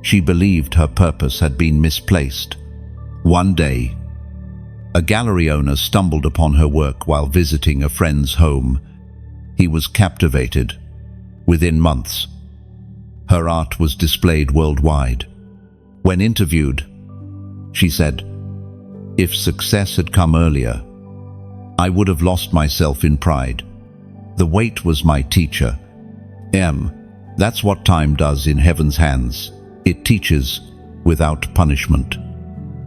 She believed her purpose had been misplaced. One day, a gallery owner stumbled upon her work while visiting a friend's home. He was captivated. Within months, her art was displayed worldwide. When interviewed, she said, "If success had come earlier, I would have lost myself in pride. The wait was my teacher." That's what time does in heaven's hands. It teaches without punishment.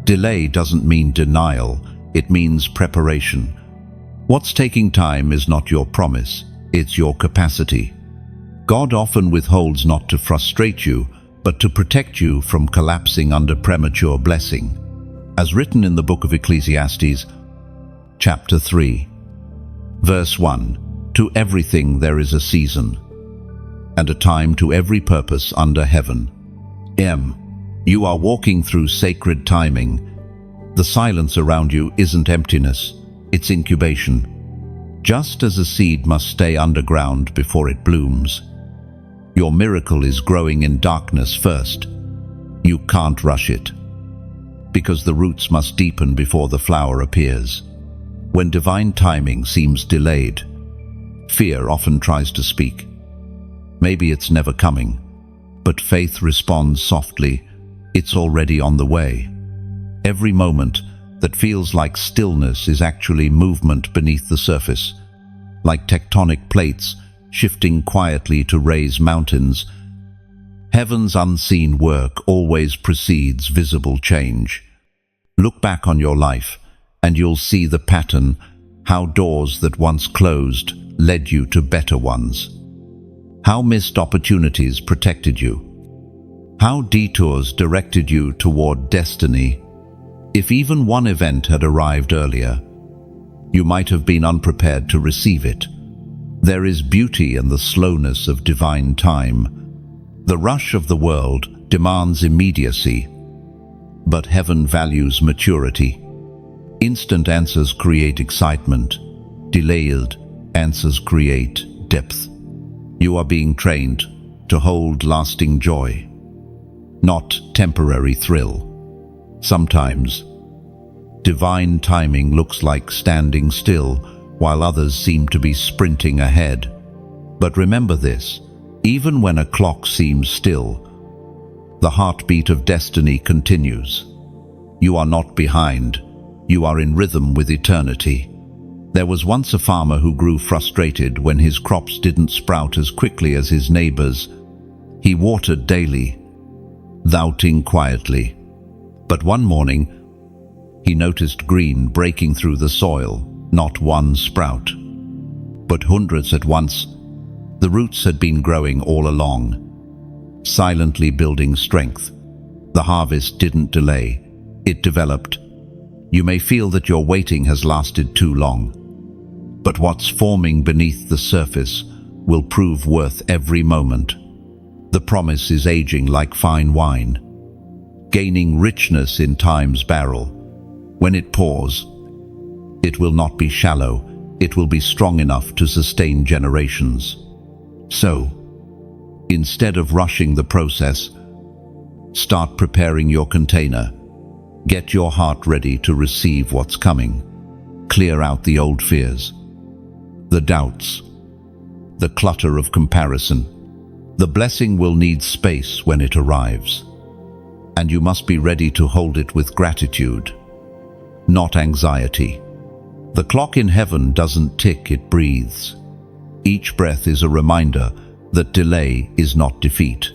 Delay doesn't mean denial, it means preparation. What's taking time is not your promise, it's your capacity. God often withholds not to frustrate you, but to protect you from collapsing under premature blessing. As written in the book of Ecclesiastes, chapter 3, verse 1, "To everything there is a season, and a time to every purpose under heaven." You are walking through sacred timing. The silence around you isn't emptiness, it's incubation. Just as a seed must stay underground before it blooms, your miracle is growing in darkness first. You can't rush it, because the roots must deepen before the flower appears. When divine timing seems delayed, fear often tries to speak. Maybe it's never coming, but faith responds softly, "It's already on the way." Every moment that feels like stillness is actually movement beneath the surface, like tectonic plates shifting quietly to raise mountains. Heaven's unseen work always precedes visible change. Look back on your life, and you'll see the pattern, how doors that once closed led you to better ones. How missed opportunities protected you. How detours directed you toward destiny. If even one event had arrived earlier, you might have been unprepared to receive it. There is beauty in the slowness of divine time. The rush of the world demands immediacy, but heaven values maturity. Instant answers create excitement. Delayed answers create depth. You are being trained to hold lasting joy, not temporary thrill. Sometimes, divine timing looks like standing still while others seem to be sprinting ahead. But remember this, even when a clock seems still, the heartbeat of destiny continues. You are not behind, you are in rhythm with eternity. There was once a farmer who grew frustrated when his crops didn't sprout as quickly as his neighbors. He watered daily, doubting quietly. But one morning, he noticed green breaking through the soil, not one sprout, but hundreds at once. The roots had been growing all along, silently building strength. The harvest didn't delay, it developed. You may feel that your waiting has lasted too long, but what's forming beneath the surface will prove worth every moment. The promise is aging like fine wine, gaining richness in time's barrel. When it pours, it will not be shallow, it will be strong enough to sustain generations. So, instead of rushing the process, start preparing your container. Get your heart ready to receive what's coming. Clear out the old fears, the doubts, the clutter of comparison. The blessing will need space when it arrives, and you must be ready to hold it with gratitude, not anxiety. The clock in heaven doesn't tick, it breathes. Each breath is a reminder that delay is not defeat.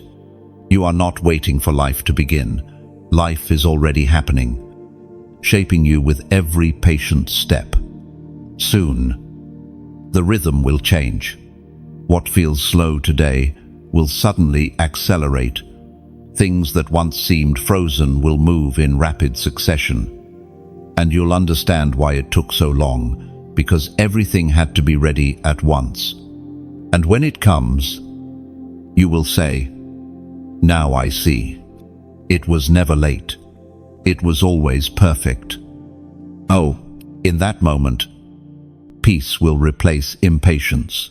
You are not waiting for life to begin. Life is already happening, shaping you with every patient step. Soon, the rhythm will change. What feels slow today will suddenly accelerate. Things that once seemed frozen will move in rapid succession. And you'll understand why it took so long, because everything had to be ready at once. And when it comes, you will say, "Now I see. It was never late. It was always perfect." Oh, in that moment, peace will replace impatience.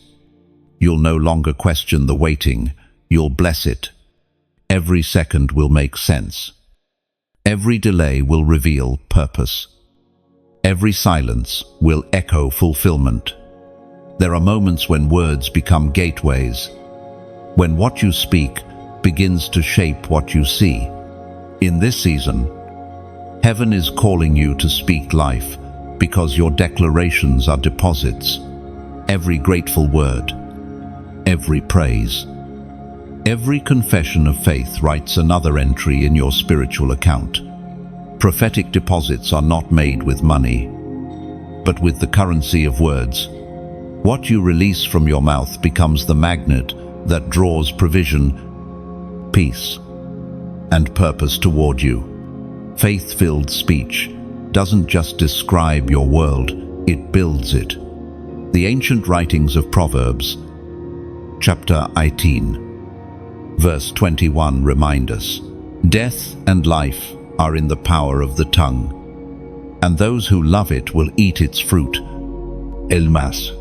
You'll no longer question the waiting, you'll bless it. Every second will make sense. Every delay will reveal purpose. Every silence will echo fulfillment. There are moments when words become gateways, when what you speak begins to shape what you see. In this season, heaven is calling you to speak life because your declarations are deposits. Every grateful word, every praise, every confession of faith writes another entry in your spiritual account. Prophetic deposits are not made with money, but with the currency of words. What you release from your mouth becomes the magnet that draws provision, peace, and purpose toward you. Faith-filled speech doesn't just describe your world, it builds it. The ancient writings of Proverbs, chapter 18, verse 21 remind us, "Death and life are in the power of the tongue, and those who love it will eat its fruit." Elmas.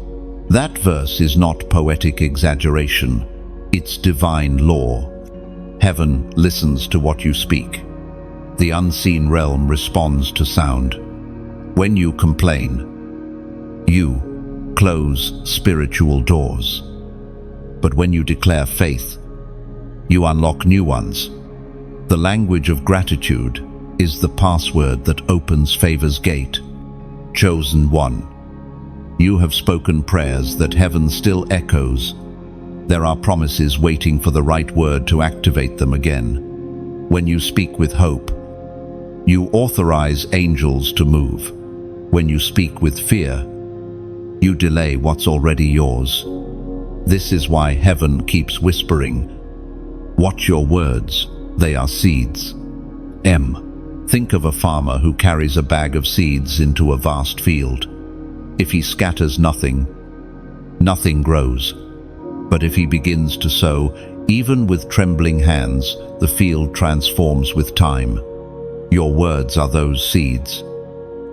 That verse is not poetic exaggeration, it's divine law. Heaven listens to what you speak. The unseen realm responds to sound. When you complain, you close spiritual doors. But when you declare faith, you unlock new ones. The language of gratitude is the password that opens favor's gate. Chosen one. You have spoken prayers that heaven still echoes. There are promises waiting for the right word to activate them again. When you speak with hope, you authorize angels to move. When you speak with fear, you delay what's already yours. This is why heaven keeps whispering, "Watch your words, they are seeds." Think of a farmer who carries a bag of seeds into a vast field. If he scatters nothing, nothing grows. But if he begins to sow, even with trembling hands, the field transforms with time. Your words are those seeds.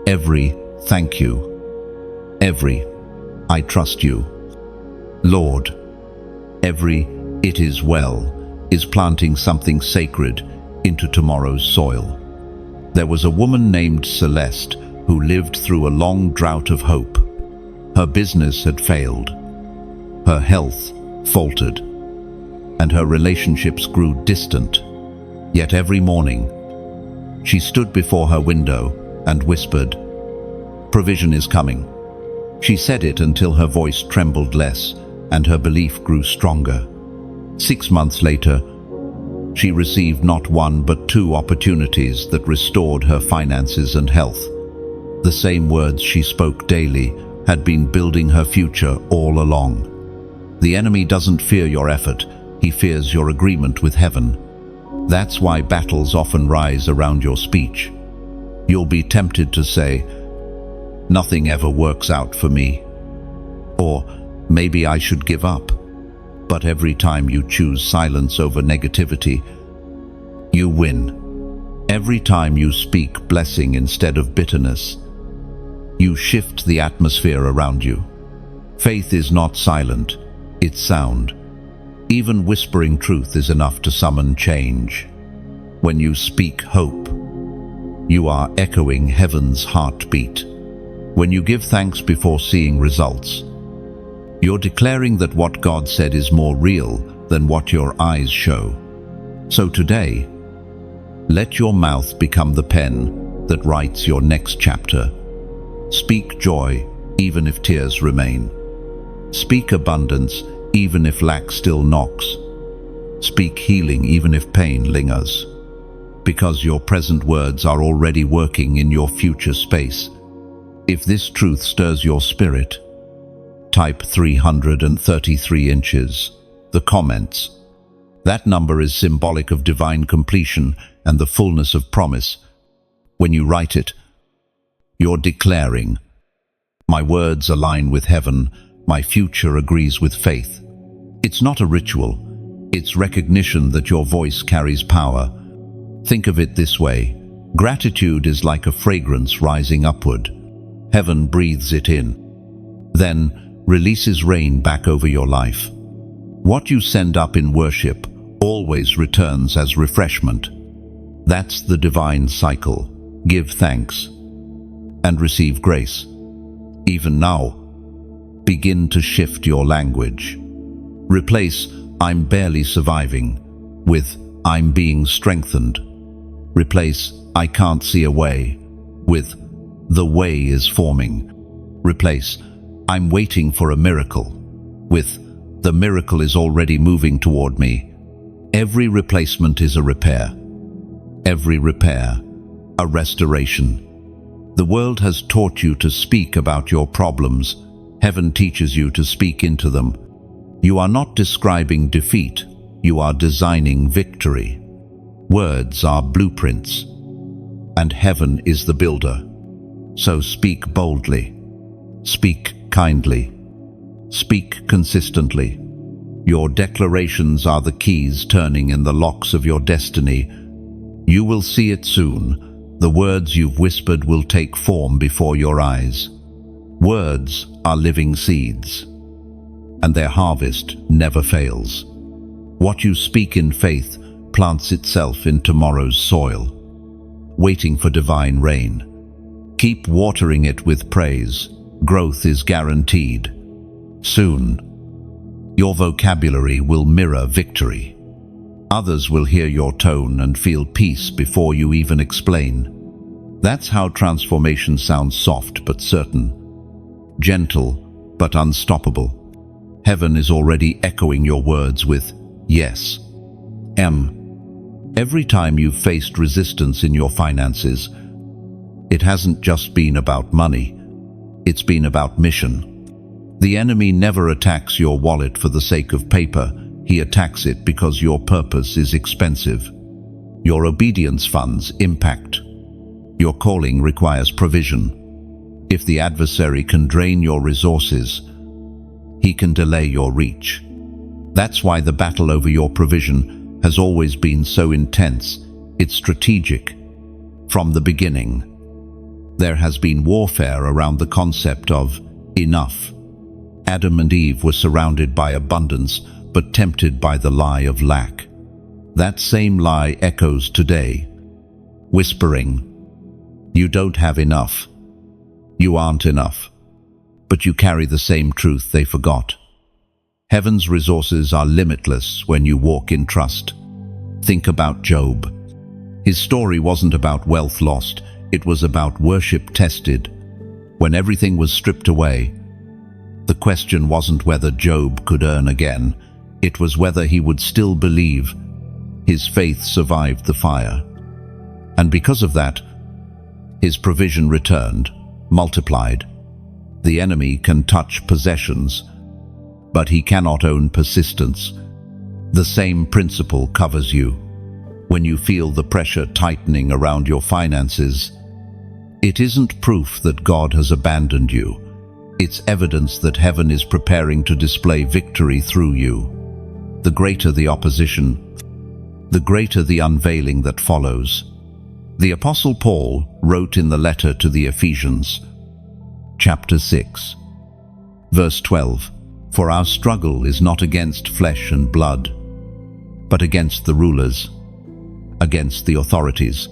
Every "thank you," every "I trust you, Lord," every "it is well," is planting something sacred into tomorrow's soil. There was a woman named Celeste who lived through a long drought of hope. Her business had failed, her health faltered, and her relationships grew distant. Yet every morning, she stood before her window and whispered, "Provision is coming." She said it until her voice trembled less and her belief grew stronger. 6 months later, she received not one but 2 opportunities that restored her finances and health. The same words she spoke daily had been building her future all along. The enemy doesn't fear your effort, he fears your agreement with heaven. That's why battles often rise around your speech. You'll be tempted to say, "Nothing ever works out for me," or "Maybe I should give up." But every time you choose silence over negativity, you win. Every time you speak blessing instead of bitterness, you shift the atmosphere around you. Faith is not silent, it's sound. Even whispering truth is enough to summon change. When you speak hope, you are echoing heaven's heartbeat. When you give thanks before seeing results, you're declaring that what God said is more real than what your eyes show. So today, let your mouth become the pen that writes your next chapter. Speak joy, even if tears remain. Speak abundance, even if lack still knocks. Speak healing, even if pain lingers. Because your present words are already working in your future space. If this truth stirs your spirit, type 333 inches. The comments. That number is symbolic of divine completion and the fullness of promise. When you write it, you're declaring, "My words align with heaven, my future agrees with faith." It's not a ritual, it's recognition that your voice carries power. Think of it this way: gratitude is like a fragrance rising upward. Heaven breathes it in, then releases rain back over your life. What you send up in worship always returns as refreshment. That's the divine cycle. Give thanks and receive grace. Even now, begin to shift your language. Replace "I'm barely surviving" with "I'm being strengthened." Replace "I can't see a way" with "The way is forming." Replace "I'm waiting for a miracle" with "The miracle is already moving toward me." Every replacement is a repair. Every repair, a restoration. The world has taught you to speak about your problems. Heaven teaches you to speak into them. You are not describing defeat, you are designing victory. Words are blueprints, and heaven is the builder. So speak boldly, speak kindly, speak consistently. Your declarations are the keys turning in the locks of your destiny. You will see it soon. The words you've whispered will take form before your eyes. Words are living seeds, and their harvest never fails. What you speak in faith plants itself in tomorrow's soil, waiting for divine rain. Keep watering it with praise. Growth is guaranteed. Soon, your vocabulary will mirror victory. Others will hear your tone and feel peace before you even explain. That's how transformation sounds: soft but certain, gentle but unstoppable. Heaven is already echoing your words with yes. Every time you've faced resistance in your finances, it hasn't just been about money, it's been about mission. The enemy never attacks your wallet for the sake of paper, he attacks it because your purpose is expensive. Your obedience funds impact. Your calling requires provision. If the adversary can drain your resources, he can delay your reach. That's why the battle over your provision has always been so intense. It's strategic. From the beginning, there has been warfare around the concept of enough. Adam and Eve were surrounded by abundance, but tempted by the lie of lack. That same lie echoes today, whispering, "You don't have enough. You aren't enough." But you carry the same truth they forgot. Heaven's resources are limitless when you walk in trust. Think about Job. His story wasn't about wealth lost, it was about worship tested. When everything was stripped away, the question wasn't whether Job could earn again, it was whether he would still believe. His faith survived the fire. And because of that, his provision returned, multiplied. The enemy can touch possessions, but he cannot own persistence. The same principle covers you. When you feel the pressure tightening around your finances, It isn't proof that God has abandoned you. It's evidence that heaven is preparing to display victory through you. The greater the opposition, the greater the unveiling that follows. The Apostle Paul wrote in the letter to the Ephesians, chapter 6, verse 12, "For our struggle is not against flesh and blood, but against the rulers, against the authorities,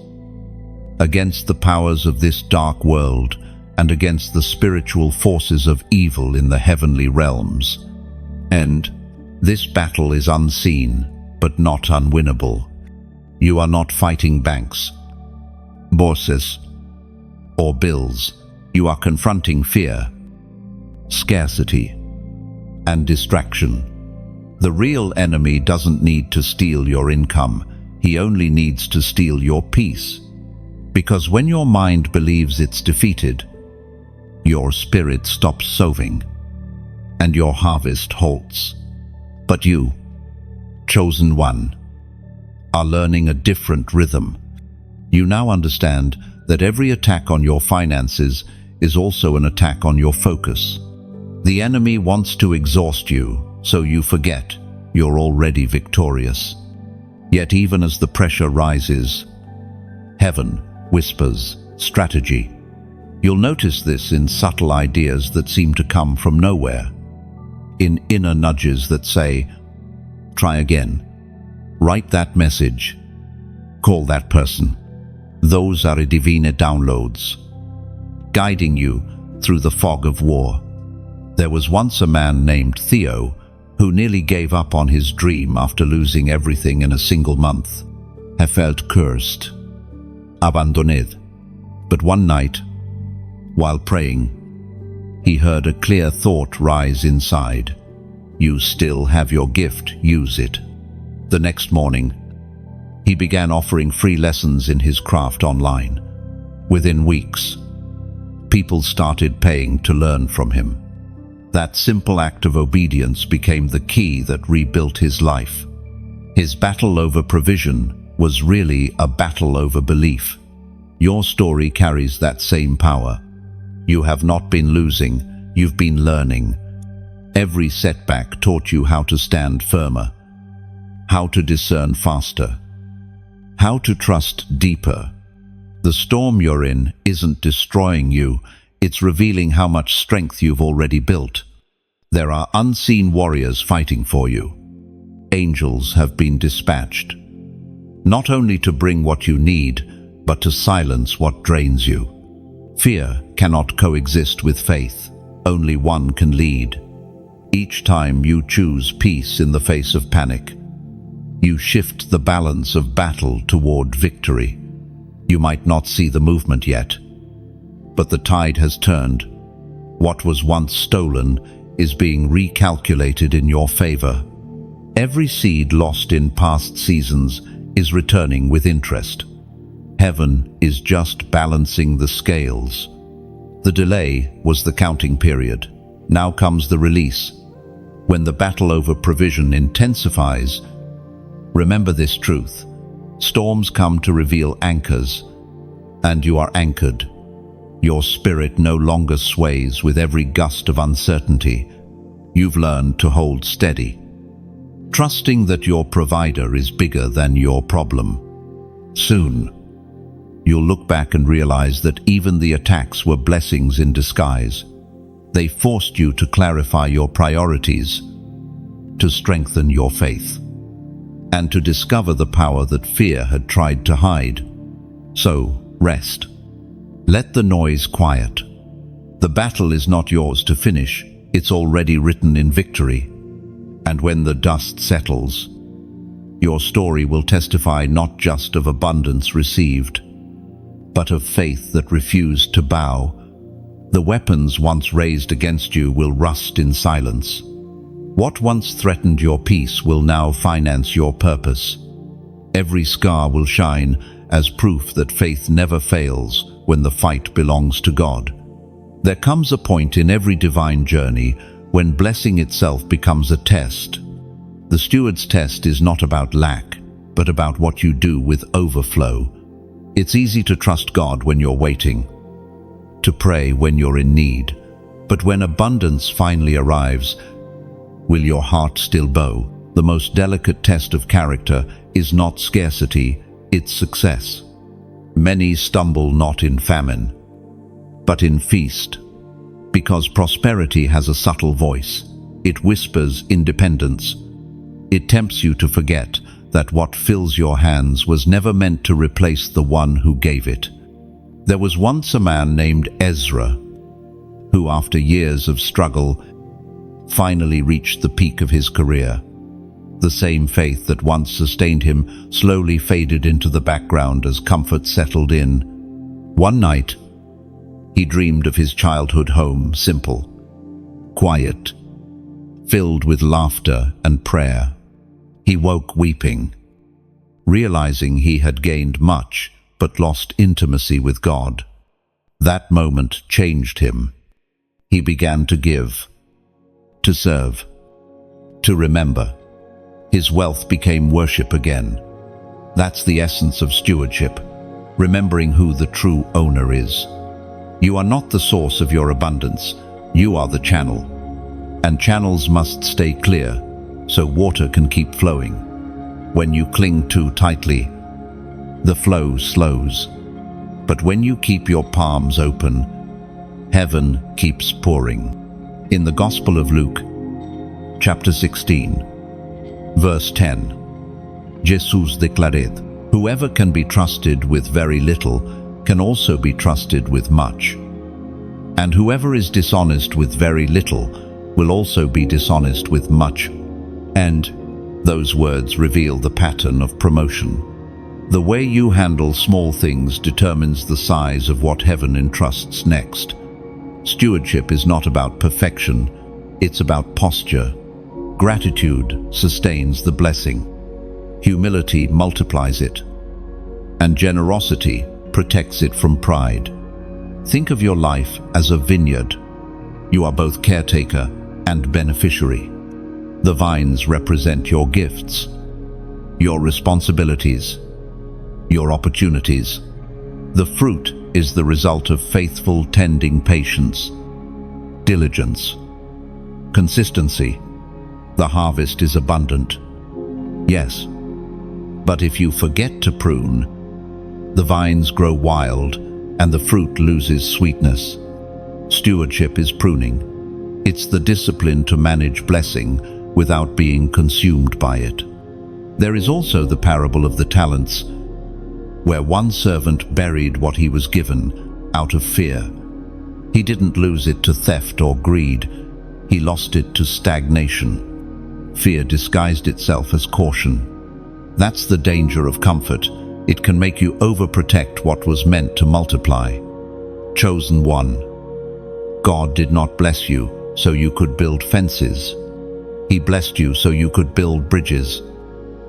against the powers of this dark world, and against the spiritual forces of evil in the heavenly realms. And this battle is unseen, but not unwinnable. You are not fighting banks, bourses, or bills. You are confronting fear, scarcity, and distraction. The real enemy doesn't need to steal your income. He only needs to steal your peace. Because when your mind believes it's defeated, your spirit stops sowing, and your harvest halts. But you, chosen one, are learning a different rhythm. You now understand that every attack on your finances is also an attack on your focus. The enemy wants to exhaust you, so you forget you're already victorious. Yet even as the pressure rises, heaven whispers strategy. You'll notice this in subtle ideas that seem to come from nowhere, in inner nudges that say, try again, write that message, call that person. Those are divine downloads, guiding you through the fog of war. There was once a man named Theo who nearly gave up on his dream after losing everything in a single month. He felt cursed, abandoned. But one night, while praying, he heard a clear thought rise inside. You still have your gift, use it. The next morning, he began offering free lessons in his craft online. Within weeks, people started paying to learn from him. That simple act of obedience became the key that rebuilt his life. His battle over provision was really a battle over belief. Your story carries that same power. You have not been losing, you've been learning. Every setback taught you how to stand firmer, how to discern faster, how to trust deeper. The storm you're in isn't destroying you, it's revealing how much strength you've already built. There are unseen warriors fighting for you. Angels have been dispatched, not only to bring what you need, but to silence what drains you. Fear cannot coexist with faith. Only one can lead. Each time you choose peace in the face of panic, you shift the balance of battle toward victory. You might not see the movement yet, but the tide has turned. What was once stolen is being recalculated in your favor. Every seed lost in past seasons is returning with interest. Heaven is just balancing the scales. The delay was the counting period. Now comes the release. When the battle over provision intensifies, remember this truth. Storms come to reveal anchors, and you are anchored. Your spirit no longer sways with every gust of uncertainty. You've learned to hold steady, trusting that your provider is bigger than your problem. Soon, you'll look back and realize that even the attacks were blessings in disguise. They forced you to clarify your priorities, to strengthen your faith, and to discover the power that fear had tried to hide. So, rest. Let the noise quiet. The battle is not yours to finish. It's already written in victory. And when the dust settles, your story will testify not just of abundance received, but of faith that refused to bow. The weapons once raised against you will rust in silence. What once threatened your peace will now finance your purpose. Every scar will shine as proof that faith never fails when the fight belongs to God. There comes a point in every divine journey when blessing itself becomes a test. The steward's test is not about lack, but about what you do with overflow. It's easy to trust God when you're waiting, to pray when you're in need. But when abundance finally arrives, will your heart still bow? The most delicate test of character is not scarcity, it's success. Many stumble not in famine, but in feast, because prosperity has a subtle voice. It whispers independence. It tempts you to forget that what fills your hands was never meant to replace the one who gave it. There was once a man named Ezra, who after years of struggle finally reached the peak of his career. The same faith that once sustained him slowly faded into the background as comfort settled in. One night, he dreamed of his childhood home, simple, quiet, filled with laughter and prayer. He woke weeping, realizing he had gained much but lost intimacy with God. That moment changed him. He began to give, to serve, to remember. His wealth became worship again. That's the essence of stewardship, remembering who the true owner is. You are not the source of your abundance, you are the channel. And channels must stay clear, so water can keep flowing. When you cling too tightly, the flow slows. But when you keep your palms open, heaven keeps pouring. In the Gospel of Luke, chapter 16, verse 10, Jesus declared, "Whoever can be trusted with very little can also be trusted with much. And whoever is dishonest with very little will also be dishonest with much." And those words reveal the pattern of promotion. The way you handle small things determines the size of what heaven entrusts next. Stewardship is not about perfection, it's about posture. Gratitude sustains the blessing. Humility multiplies it. And generosity protects it from pride. Think of your life as a vineyard. You are both caretaker and beneficiary. The vines represent your gifts, your responsibilities, your opportunities. The fruit is the result of faithful tending, patience, diligence, consistency. The harvest is abundant, yes, but if you forget to prune, the vines grow wild and the fruit loses sweetness. Stewardship is pruning. It's the discipline to manage blessing without being consumed by it. There is also the parable of the talents, where one servant buried what he was given out of fear. He didn't lose it to theft or greed, he lost it to stagnation. Fear disguised itself as caution. That's the danger of comfort. It can make you overprotect what was meant to multiply. Chosen one. God did not bless you so you could build fences. He blessed you so you could build bridges.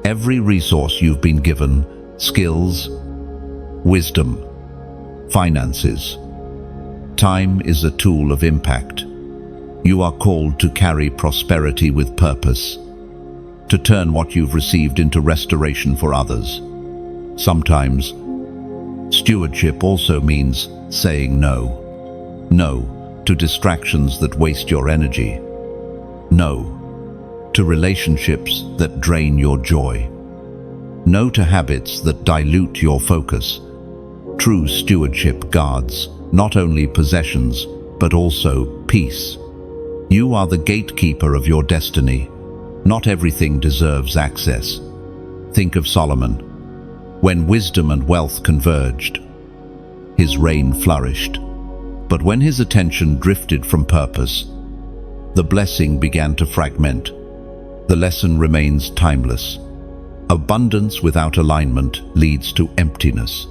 Every resource you've been given, skills, wisdom, finances, time is a tool of impact. You are called to carry prosperity with purpose, to turn what you've received into restoration for others. Sometimes, stewardship also means saying no. No to distractions that waste your energy. No to relationships that drain your joy. No to habits that dilute your focus. True stewardship guards not only possessions, but also peace. You are the gatekeeper of your destiny. Not everything deserves access. Think of Solomon. When wisdom and wealth converged, his reign flourished. But when his attention drifted from purpose, the blessing began to fragment. The lesson remains timeless. Abundance without alignment leads to emptiness.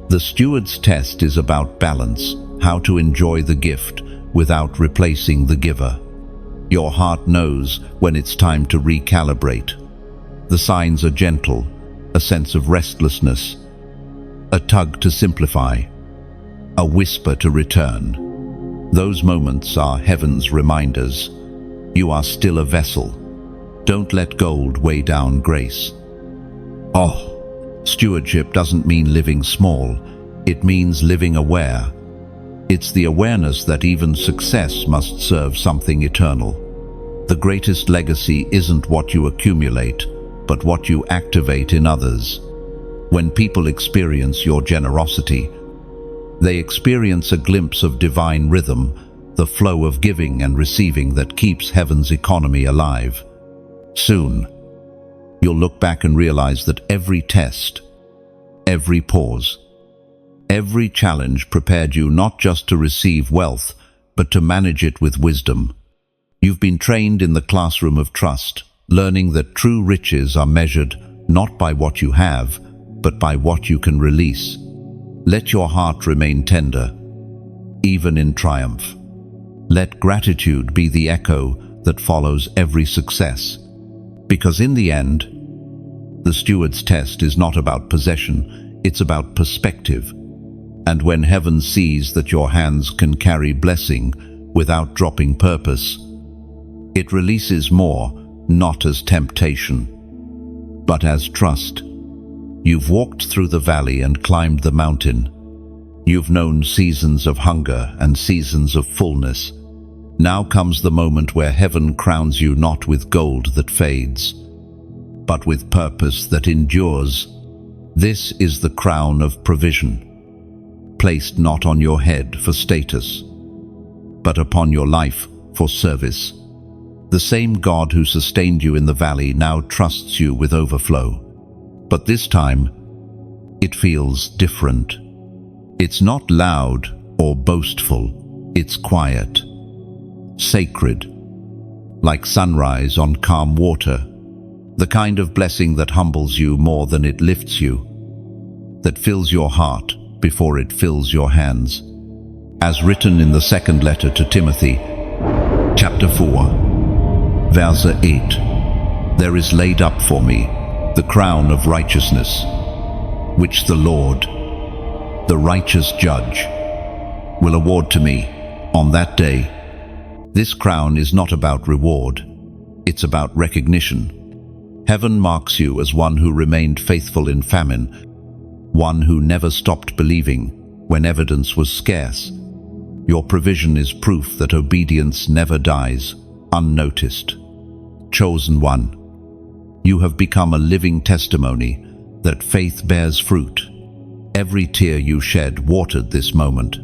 The steward's test is about balance, how to enjoy the gift without replacing the giver. Your heart knows when it's time to recalibrate. The signs are gentle, a sense of restlessness, a tug to simplify, a whisper to return. Those moments are heaven's reminders. You are still a vessel. Don't let gold weigh down grace. Stewardship doesn't mean living small. It means living aware. It's the awareness that even success must serve something eternal. The greatest legacy isn't what you accumulate, but what you activate in others. When people experience your generosity, they experience a glimpse of divine rhythm, the flow of giving and receiving that keeps heaven's economy alive. Soon, you'll look back and realize that every test, every pause, every challenge prepared you not just to receive wealth, but to manage it with wisdom. You've been trained in the classroom of trust, learning that true riches are measured not by what you have, but by what you can release. Let your heart remain tender, even in triumph. Let gratitude be the echo that follows every success. Because in the end, the steward's test is not about possession, it's about perspective. And when heaven sees that your hands can carry blessing without dropping purpose, it releases more, not as temptation, but as trust. You've walked through the valley and climbed the mountain. You've known seasons of hunger and seasons of fullness. Now comes the moment where heaven crowns you not with gold that fades, but with purpose that endures. This is the crown of provision, placed not on your head for status, but upon your life for service. The same God who sustained you in the valley now trusts you with overflow. But this time, it feels different. It's not loud or boastful, it's quiet, sacred, like sunrise on calm water, the kind of blessing that humbles you more than it lifts you, that fills your heart before it fills your hands. As written in the second letter to Timothy, chapter 4, verse 8, there is laid up for me the crown of righteousness, which the Lord, the righteous judge, will award to me on that day. This crown is not about reward, it's about recognition. Heaven marks you as one who remained faithful in famine, one who never stopped believing when evidence was scarce. Your provision is proof that obedience never dies unnoticed. Chosen one, you have become a living testimony that faith bears fruit. Every tear you shed watered this moment.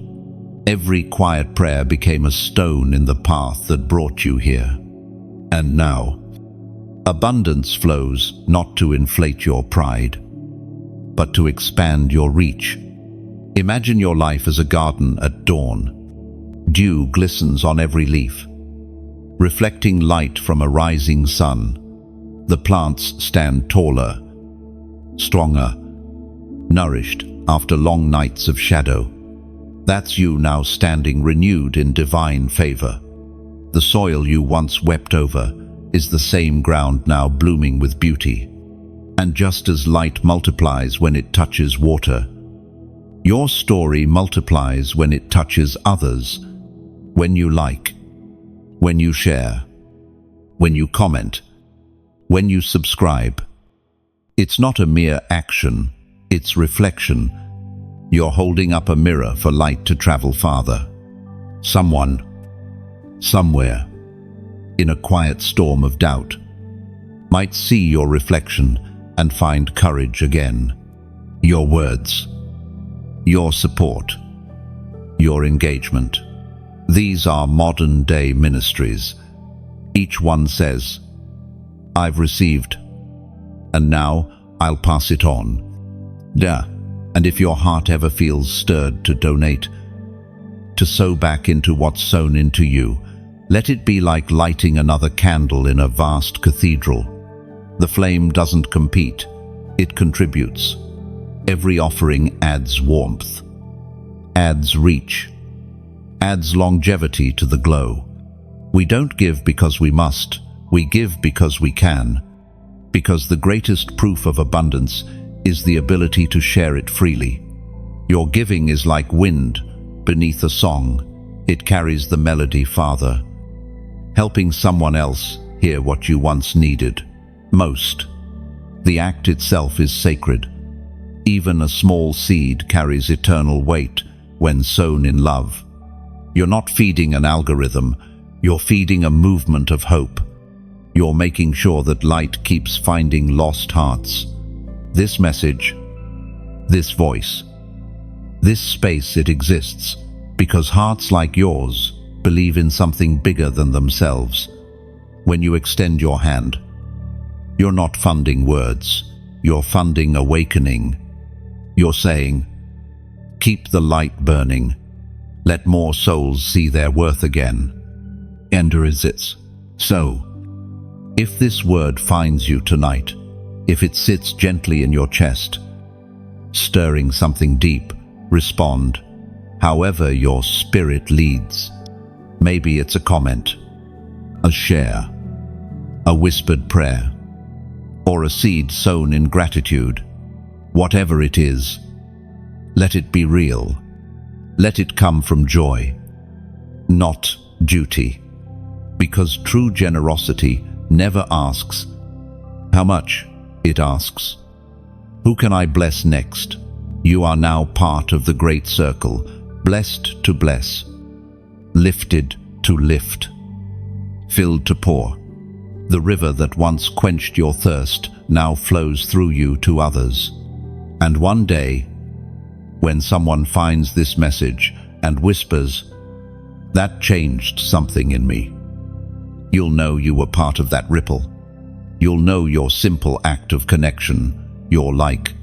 Every quiet prayer became a stone in the path that brought you here. And now, abundance flows not to inflate your pride, but to expand your reach. Imagine your life as a garden at dawn. Dew glistens on every leaf, reflecting light from a rising sun. The plants stand taller, stronger, nourished after long nights of shadow. That's you now standing renewed in divine favor. The soil you once wept over is the same ground now blooming with beauty. And just as light multiplies when it touches water, your story multiplies when it touches others, when you like, when you share, when you comment, when you subscribe. It's not a mere action, it's reflection. You're holding up a mirror for light to travel farther. Someone, somewhere, in a quiet storm of doubt, might see your reflection and find courage again. Your words, your support, your engagement. These are modern-day ministries. Each one says, I've received, and now I'll pass it on. And if your heart ever feels stirred to donate, to sow back into what's sown into you, let it be like lighting another candle in a vast cathedral. The flame doesn't compete, it contributes. Every offering adds warmth, adds reach, adds longevity to the glow. We don't give because we must, we give because we can, because the greatest proof of abundance is the ability to share it freely. Your giving is like wind beneath a song. It carries the melody farther, helping someone else hear what you once needed most. The act itself is sacred. Even a small seed carries eternal weight when sown in love. You're not feeding an algorithm, you're feeding a movement of hope. You're making sure that light keeps finding lost hearts. This message, this voice, this space, it exists because hearts like yours believe in something bigger than themselves. When you extend your hand, you're not funding words, you're funding awakening. You're saying, keep the light burning. Let more souls see their worth again. Ender is it. So, if this word finds you tonight, if it sits gently in your chest, stirring something deep, respond, however your spirit leads. Maybe it's a comment, a share, a whispered prayer, or a seed sown in gratitude. Whatever it is, let it be real. Let it come from joy, not duty. Because true generosity never asks how much, it asks, who can I bless next? You are now part of the great circle, blessed to bless, lifted to lift, filled to pour. The river that once quenched your thirst now flows through you to others. And one day, when someone finds this message and whispers, "That changed something in me," you'll know you were part of that ripple. You'll know your simple act of connection, your like,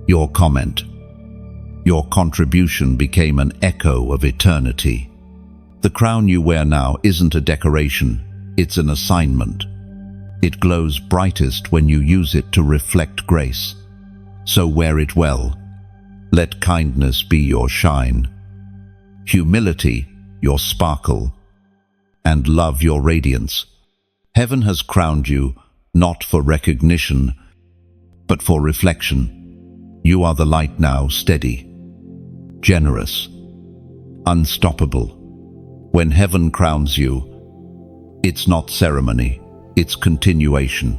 your comment, your contribution became an echo of eternity. The crown you wear now isn't a decoration, it's an assignment. It glows brightest when you use it to reflect grace. So wear it well. Let kindness be your shine, humility your sparkle, and love your radiance. Heaven has crowned you not for recognition, but for reflection. You are the light now, steady, generous, unstoppable. When heaven crowns you, it's not ceremony, it's continuation.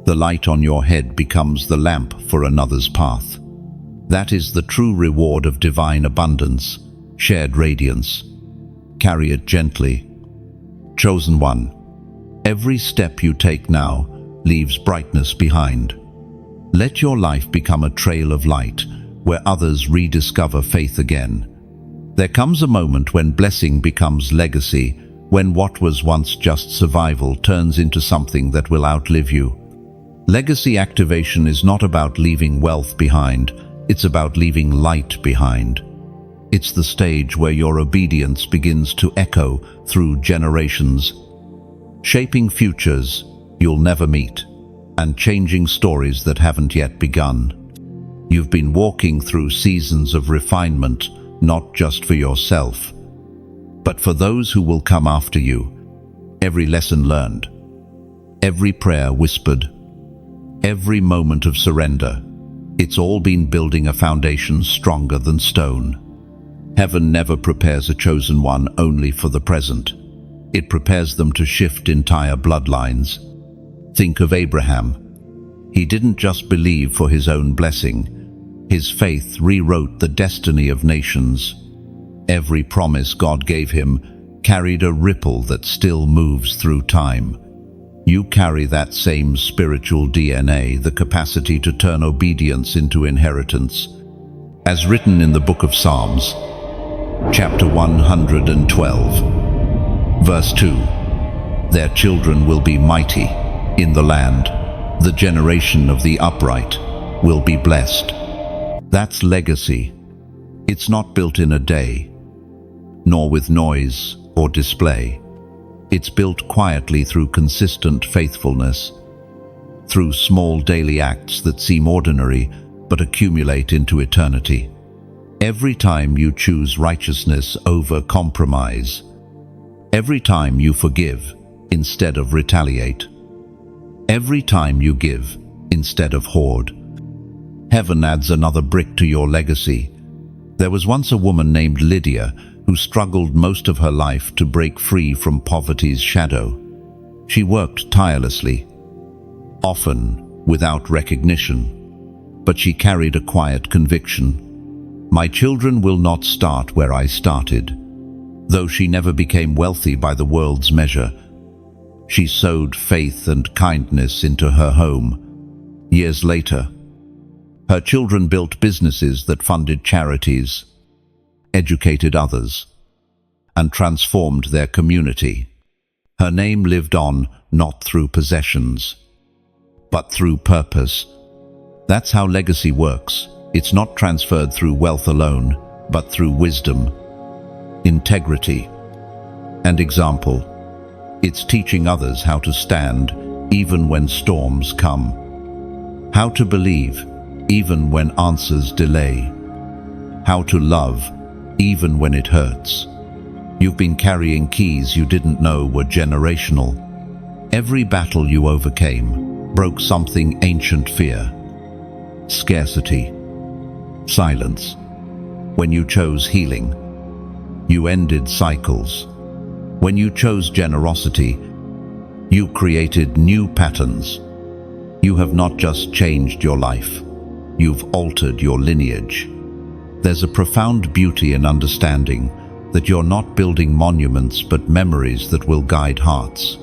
The light on your head becomes the lamp for another's path. That is the true reward of divine abundance, shared radiance. Carry it gently. Chosen one, every step you take now leaves brightness behind. Let your life become a trail of light where others rediscover faith again. There comes a moment when blessing becomes legacy, when what was once just survival turns into something that will outlive you. Legacy activation is not about leaving wealth behind, it's about leaving light behind. It's the stage where your obedience begins to echo through generations, shaping futures you'll never meet, and changing stories that haven't yet begun. You've been walking through seasons of refinement, not just for yourself, but for those who will come after you. Every lesson learned, every prayer whispered, every moment of surrender, it's all been building a foundation stronger than stone. Heaven never prepares a chosen one only for the present. It prepares them to shift entire bloodlines. Think of Abraham. He didn't just believe for his own blessing. His faith rewrote the destiny of nations. Every promise God gave him carried a ripple that still moves through time. You carry that same spiritual DNA, the capacity to turn obedience into inheritance. As written in the book of Psalms, chapter 112, verse 2, their children will be mighty in the land. The generation of the upright will be blessed. That's legacy. It's not built in a day, nor with noise or display. It's built quietly through consistent faithfulness, through small daily acts that seem ordinary but accumulate into eternity. Every time you choose righteousness over compromise, every time you forgive instead of retaliate, every time you give instead of hoard, heaven adds another brick to your legacy. There was once a woman named Lydia who struggled most of her life to break free from poverty's shadow. She worked tirelessly, often without recognition, but she carried a quiet conviction. My children will not start where I started. Though she never became wealthy by the world's measure, she sowed faith and kindness into her home. Years later, her children built businesses that funded charities, educated others, and transformed their community. Her name lived on not through possessions, but through purpose. That's how legacy works. It's not transferred through wealth alone, but through wisdom, integrity, and example. It's teaching others how to stand even when storms come, how to believe even when answers delay, how to love even when it hurts. You've been carrying keys you didn't know were generational. Every battle you overcame broke something ancient: fear, scarcity, silence. When you chose healing, you ended cycles. When you chose generosity, you created new patterns. You have not just changed your life, you've altered your lineage. There's a profound beauty in understanding that you're not building monuments but memories that will guide hearts.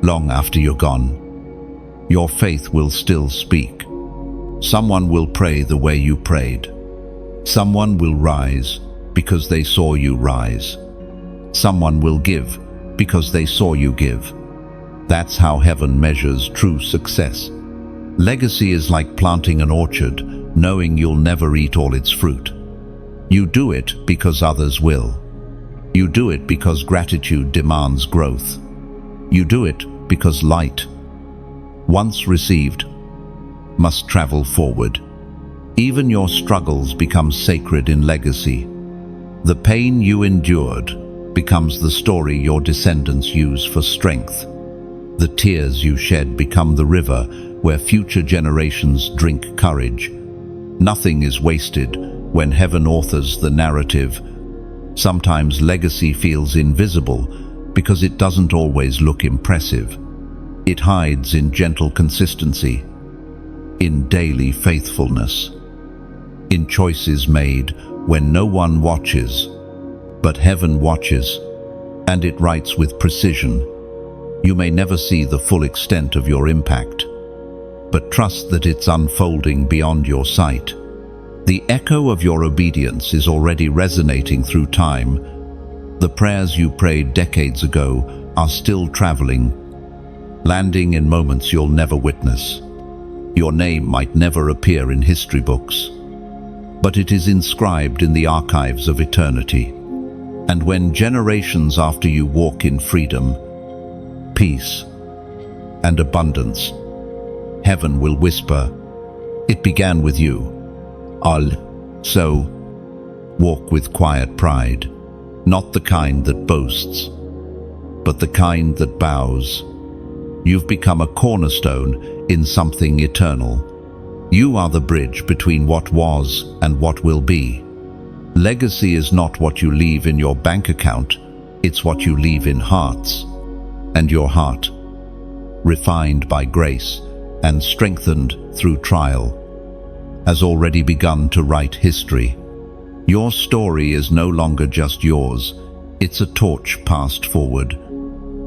Long after you're gone, your faith will still speak. Someone will pray the way you prayed. Someone will rise because they saw you rise. Someone will give because they saw you give. That's how heaven measures true success. Legacy is like planting an orchard, knowing you'll never eat all its fruit. You do it because others will. You do it because gratitude demands growth. You do it because light, once received, must travel forward. Even your struggles become sacred in legacy. The pain you endured becomes the story your descendants use for strength. The tears you shed become the river where future generations drink courage. Nothing is wasted when heaven authors the narrative. Sometimes legacy feels invisible because it doesn't always look impressive. It hides in gentle consistency, in daily faithfulness, in choices made when no one watches, but heaven watches, and it writes with precision. You may never see the full extent of your impact, but trust that it's unfolding beyond your sight. The echo of your obedience is already resonating through time. The prayers you prayed decades ago are still traveling, landing in moments you'll never witness. Your name might never appear in history books, but it is inscribed in the archives of eternity. And when generations after you walk in freedom, peace, and abundance, heaven will whisper, "It began with you." So, walk with quiet pride, not the kind that boasts, but the kind that bows. You've become a cornerstone in something eternal. You are the bridge between what was and what will be. Legacy is not what you leave in your bank account, it's what you leave in hearts. And your heart, refined by grace and strengthened through trial, has already begun to write history. Your story is no longer just yours, it's a torch passed forward.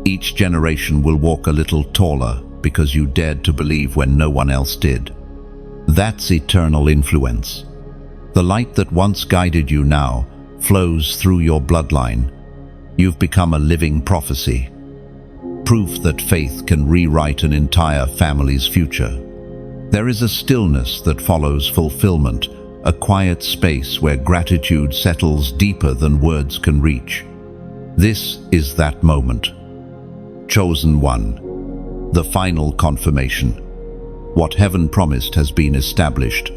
Each generation will walk a little taller because you dared to believe when no one else did. That's eternal influence. The light that once guided you now flows through your bloodline. You've become a living prophecy, proof that faith can rewrite an entire family's future. There is a stillness that follows fulfillment, a quiet space where gratitude settles deeper than words can reach. This is that moment. Chosen one, the final confirmation. What heaven promised has been established.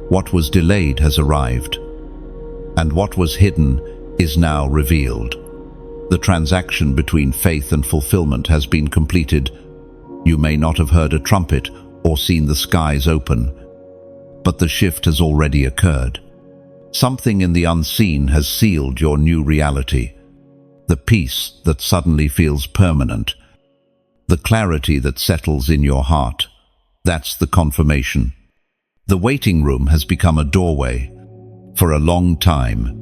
What was delayed has arrived. And what was hidden is now revealed. The transaction between faith and fulfillment has been completed. You may not have heard a trumpet or seen the skies open, but the shift has already occurred. Something in the unseen has sealed your new reality. The peace that suddenly feels permanent, the clarity that settles in your heart, that's the confirmation. The waiting room has become a doorway. For a long time,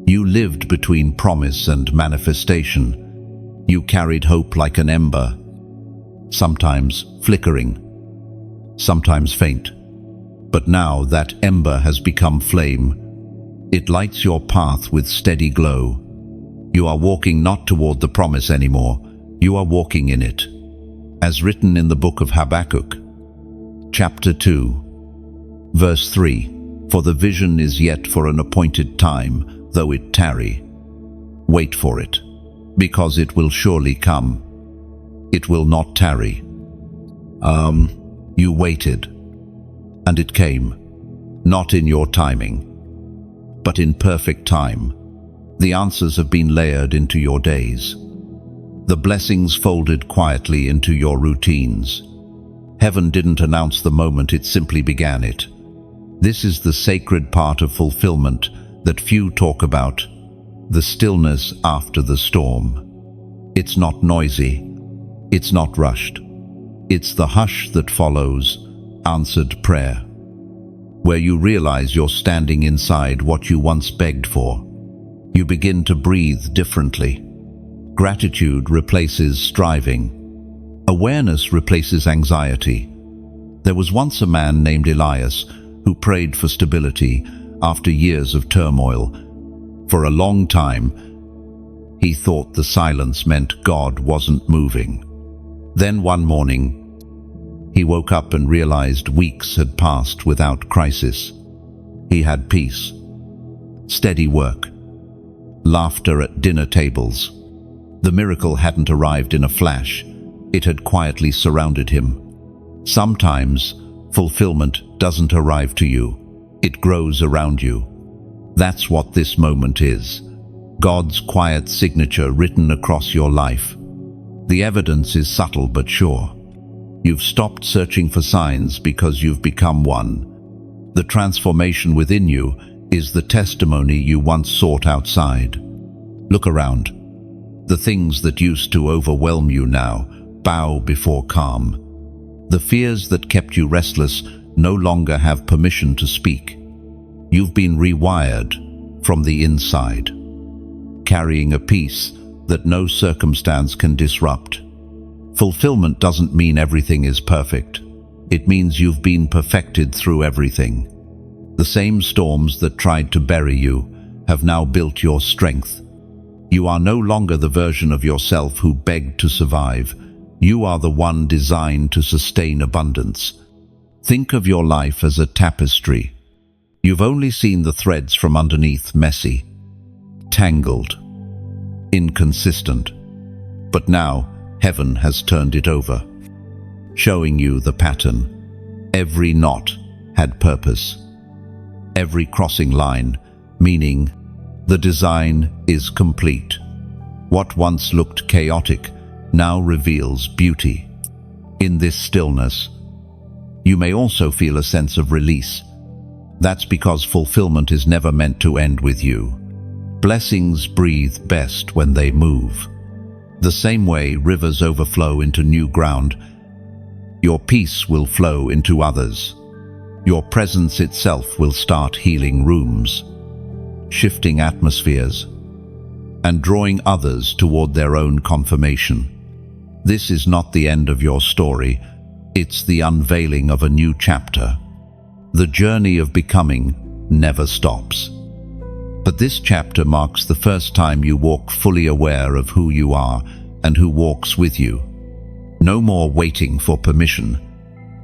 You lived between promise and manifestation. You carried hope like an ember, sometimes flickering, sometimes faint. But now that ember has become flame. It lights your path with steady glow. You are walking not toward the promise anymore. You are walking in it. As written in the book of Habakkuk, chapter 2, verse 3, "For the vision is yet for an appointed time, though it tarry. Wait for it, because it will surely come. It will not tarry." You waited, and it came, not in your timing, but in perfect time. The answers have been layered into your days. The blessings folded quietly into your routines. Heaven didn't announce the moment, it simply began it. This is the sacred part of fulfillment that few talk about, the stillness after the storm. It's not noisy, it's not rushed. It's the hush that follows answered prayer, where you realize you're standing inside what you once begged for. You begin to breathe differently. Gratitude replaces striving. Awareness replaces anxiety. There was once a man named Elias who prayed for stability after years of turmoil. For a long time, he thought the silence meant God wasn't moving. Then one morning, he woke up and realized weeks had passed without crisis. He had peace, steady work, laughter at dinner tables. The miracle hadn't arrived in a flash. It had quietly surrounded him. Sometimes, fulfillment doesn't arrive to you. It grows around you. That's what this moment is. God's quiet signature written across your life. The evidence is subtle but sure. You've stopped searching for signs because you've become one. The transformation within you is the testimony you once sought outside. Look around. The things that used to overwhelm you now bow before calm. The fears that kept you restless no longer have permission to speak. You've been rewired from the inside, carrying a peace that no circumstance can disrupt. Fulfillment doesn't mean everything is perfect. It means you've been perfected through everything. The same storms that tried to bury you have now built your strength. You are no longer the version of yourself who begged to survive. You are the one designed to sustain abundance. Think of your life as a tapestry. You've only seen the threads from underneath, messy, tangled, inconsistent. But now, heaven has turned it over, showing you the pattern. Every knot had purpose. Every crossing line, meaning the design is complete. What once looked chaotic now reveals beauty. In this stillness, you may also feel a sense of release. That's because fulfillment is never meant to end with you. Blessings breathe best when they move. The same way rivers overflow into new ground, your peace will flow into others. Your presence itself will start healing rooms, shifting atmospheres, and drawing others toward their own confirmation. This is not the end of your story, it's the unveiling of a new chapter. The journey of becoming never stops. But this chapter marks the first time you walk fully aware of who you are and who walks with you. No more waiting for permission.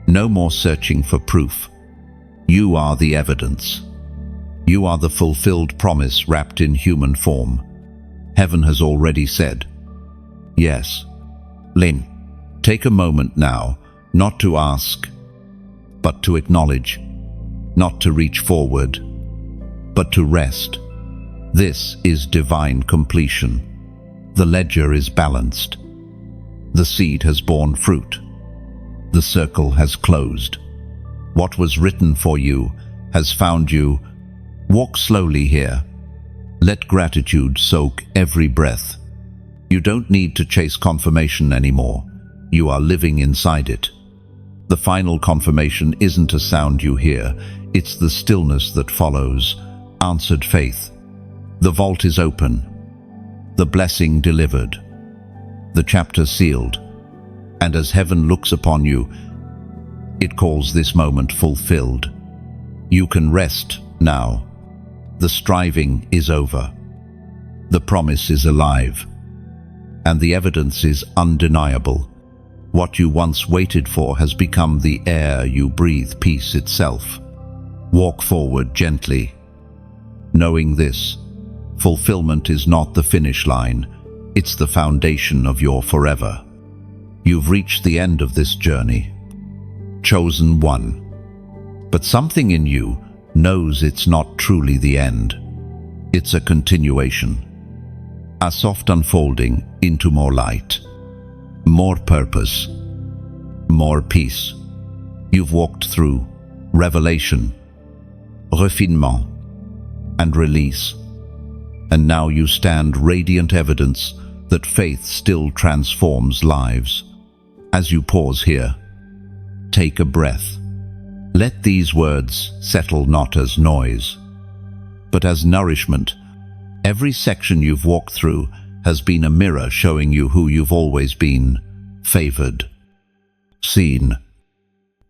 No more searching for proof. You are the evidence. You are the fulfilled promise wrapped in human form. Heaven has already said, yes. Lynn, take a moment now, not to ask, but to acknowledge, not to reach forward, but to rest. This is divine completion. The ledger is balanced. The seed has borne fruit. The circle has closed. What was written for you has found you. Walk slowly here. Let gratitude soak every breath. You don't need to chase confirmation anymore. You are living inside it. The final confirmation isn't a sound you hear. It's the stillness that follows, answered faith. The vault is open, the blessing delivered, the chapter sealed, and as heaven looks upon you, it calls this moment fulfilled. You can rest now. The striving is over. The promise is alive, and the evidence is undeniable. What you once waited for has become the air you breathe, peace itself. Walk forward gently, knowing this: fulfillment is not the finish line, it's the foundation of your forever. You've reached the end of this journey, chosen one. But something in you knows it's not truly the end. It's a continuation, a soft unfolding into more light, more purpose, more peace. You've walked through revelation, refinement, and release, and now you stand radiant evidence that faith still transforms lives. As you pause here, take a breath. Let these words settle not as noise, but as nourishment. Every section you've walked through has been a mirror showing you who you've always been: favored, seen,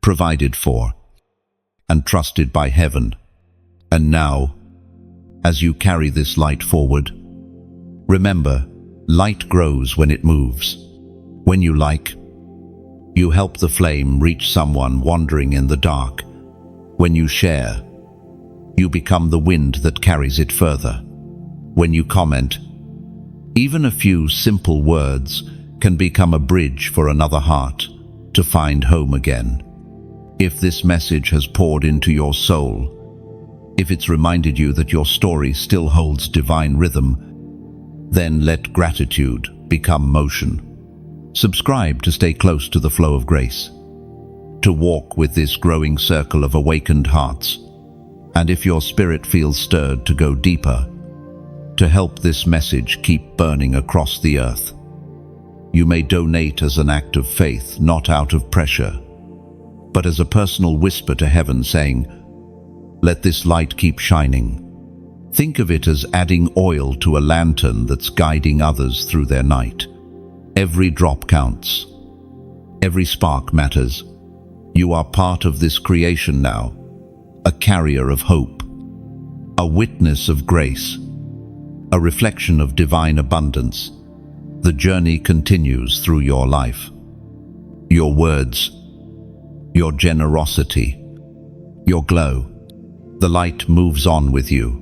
provided for, and trusted by heaven. And now, as you carry this light forward, remember, light grows when it moves. When you you help the flame reach someone wandering in the dark. When you share, you become the wind that carries it further. When you comment, even a few simple words can become a bridge for another heart to find home again. If this message has poured into your soul, if it's reminded you that your story still holds divine rhythm, then let gratitude become motion. Subscribe to stay close to the flow of grace, to walk with this growing circle of awakened hearts. And if your spirit feels stirred to go deeper, to help this message keep burning across the earth, you may donate as an act of faith, not out of pressure, but as a personal whisper to heaven saying, "Let this light keep shining." Think of it as adding oil to a lantern that's guiding others through their night. Every drop counts. Every spark matters. You are part of this creation now, a carrier of hope, a witness of grace, a reflection of divine abundance. The journey continues through your life. Your words, your generosity, your glow. The light moves on with you,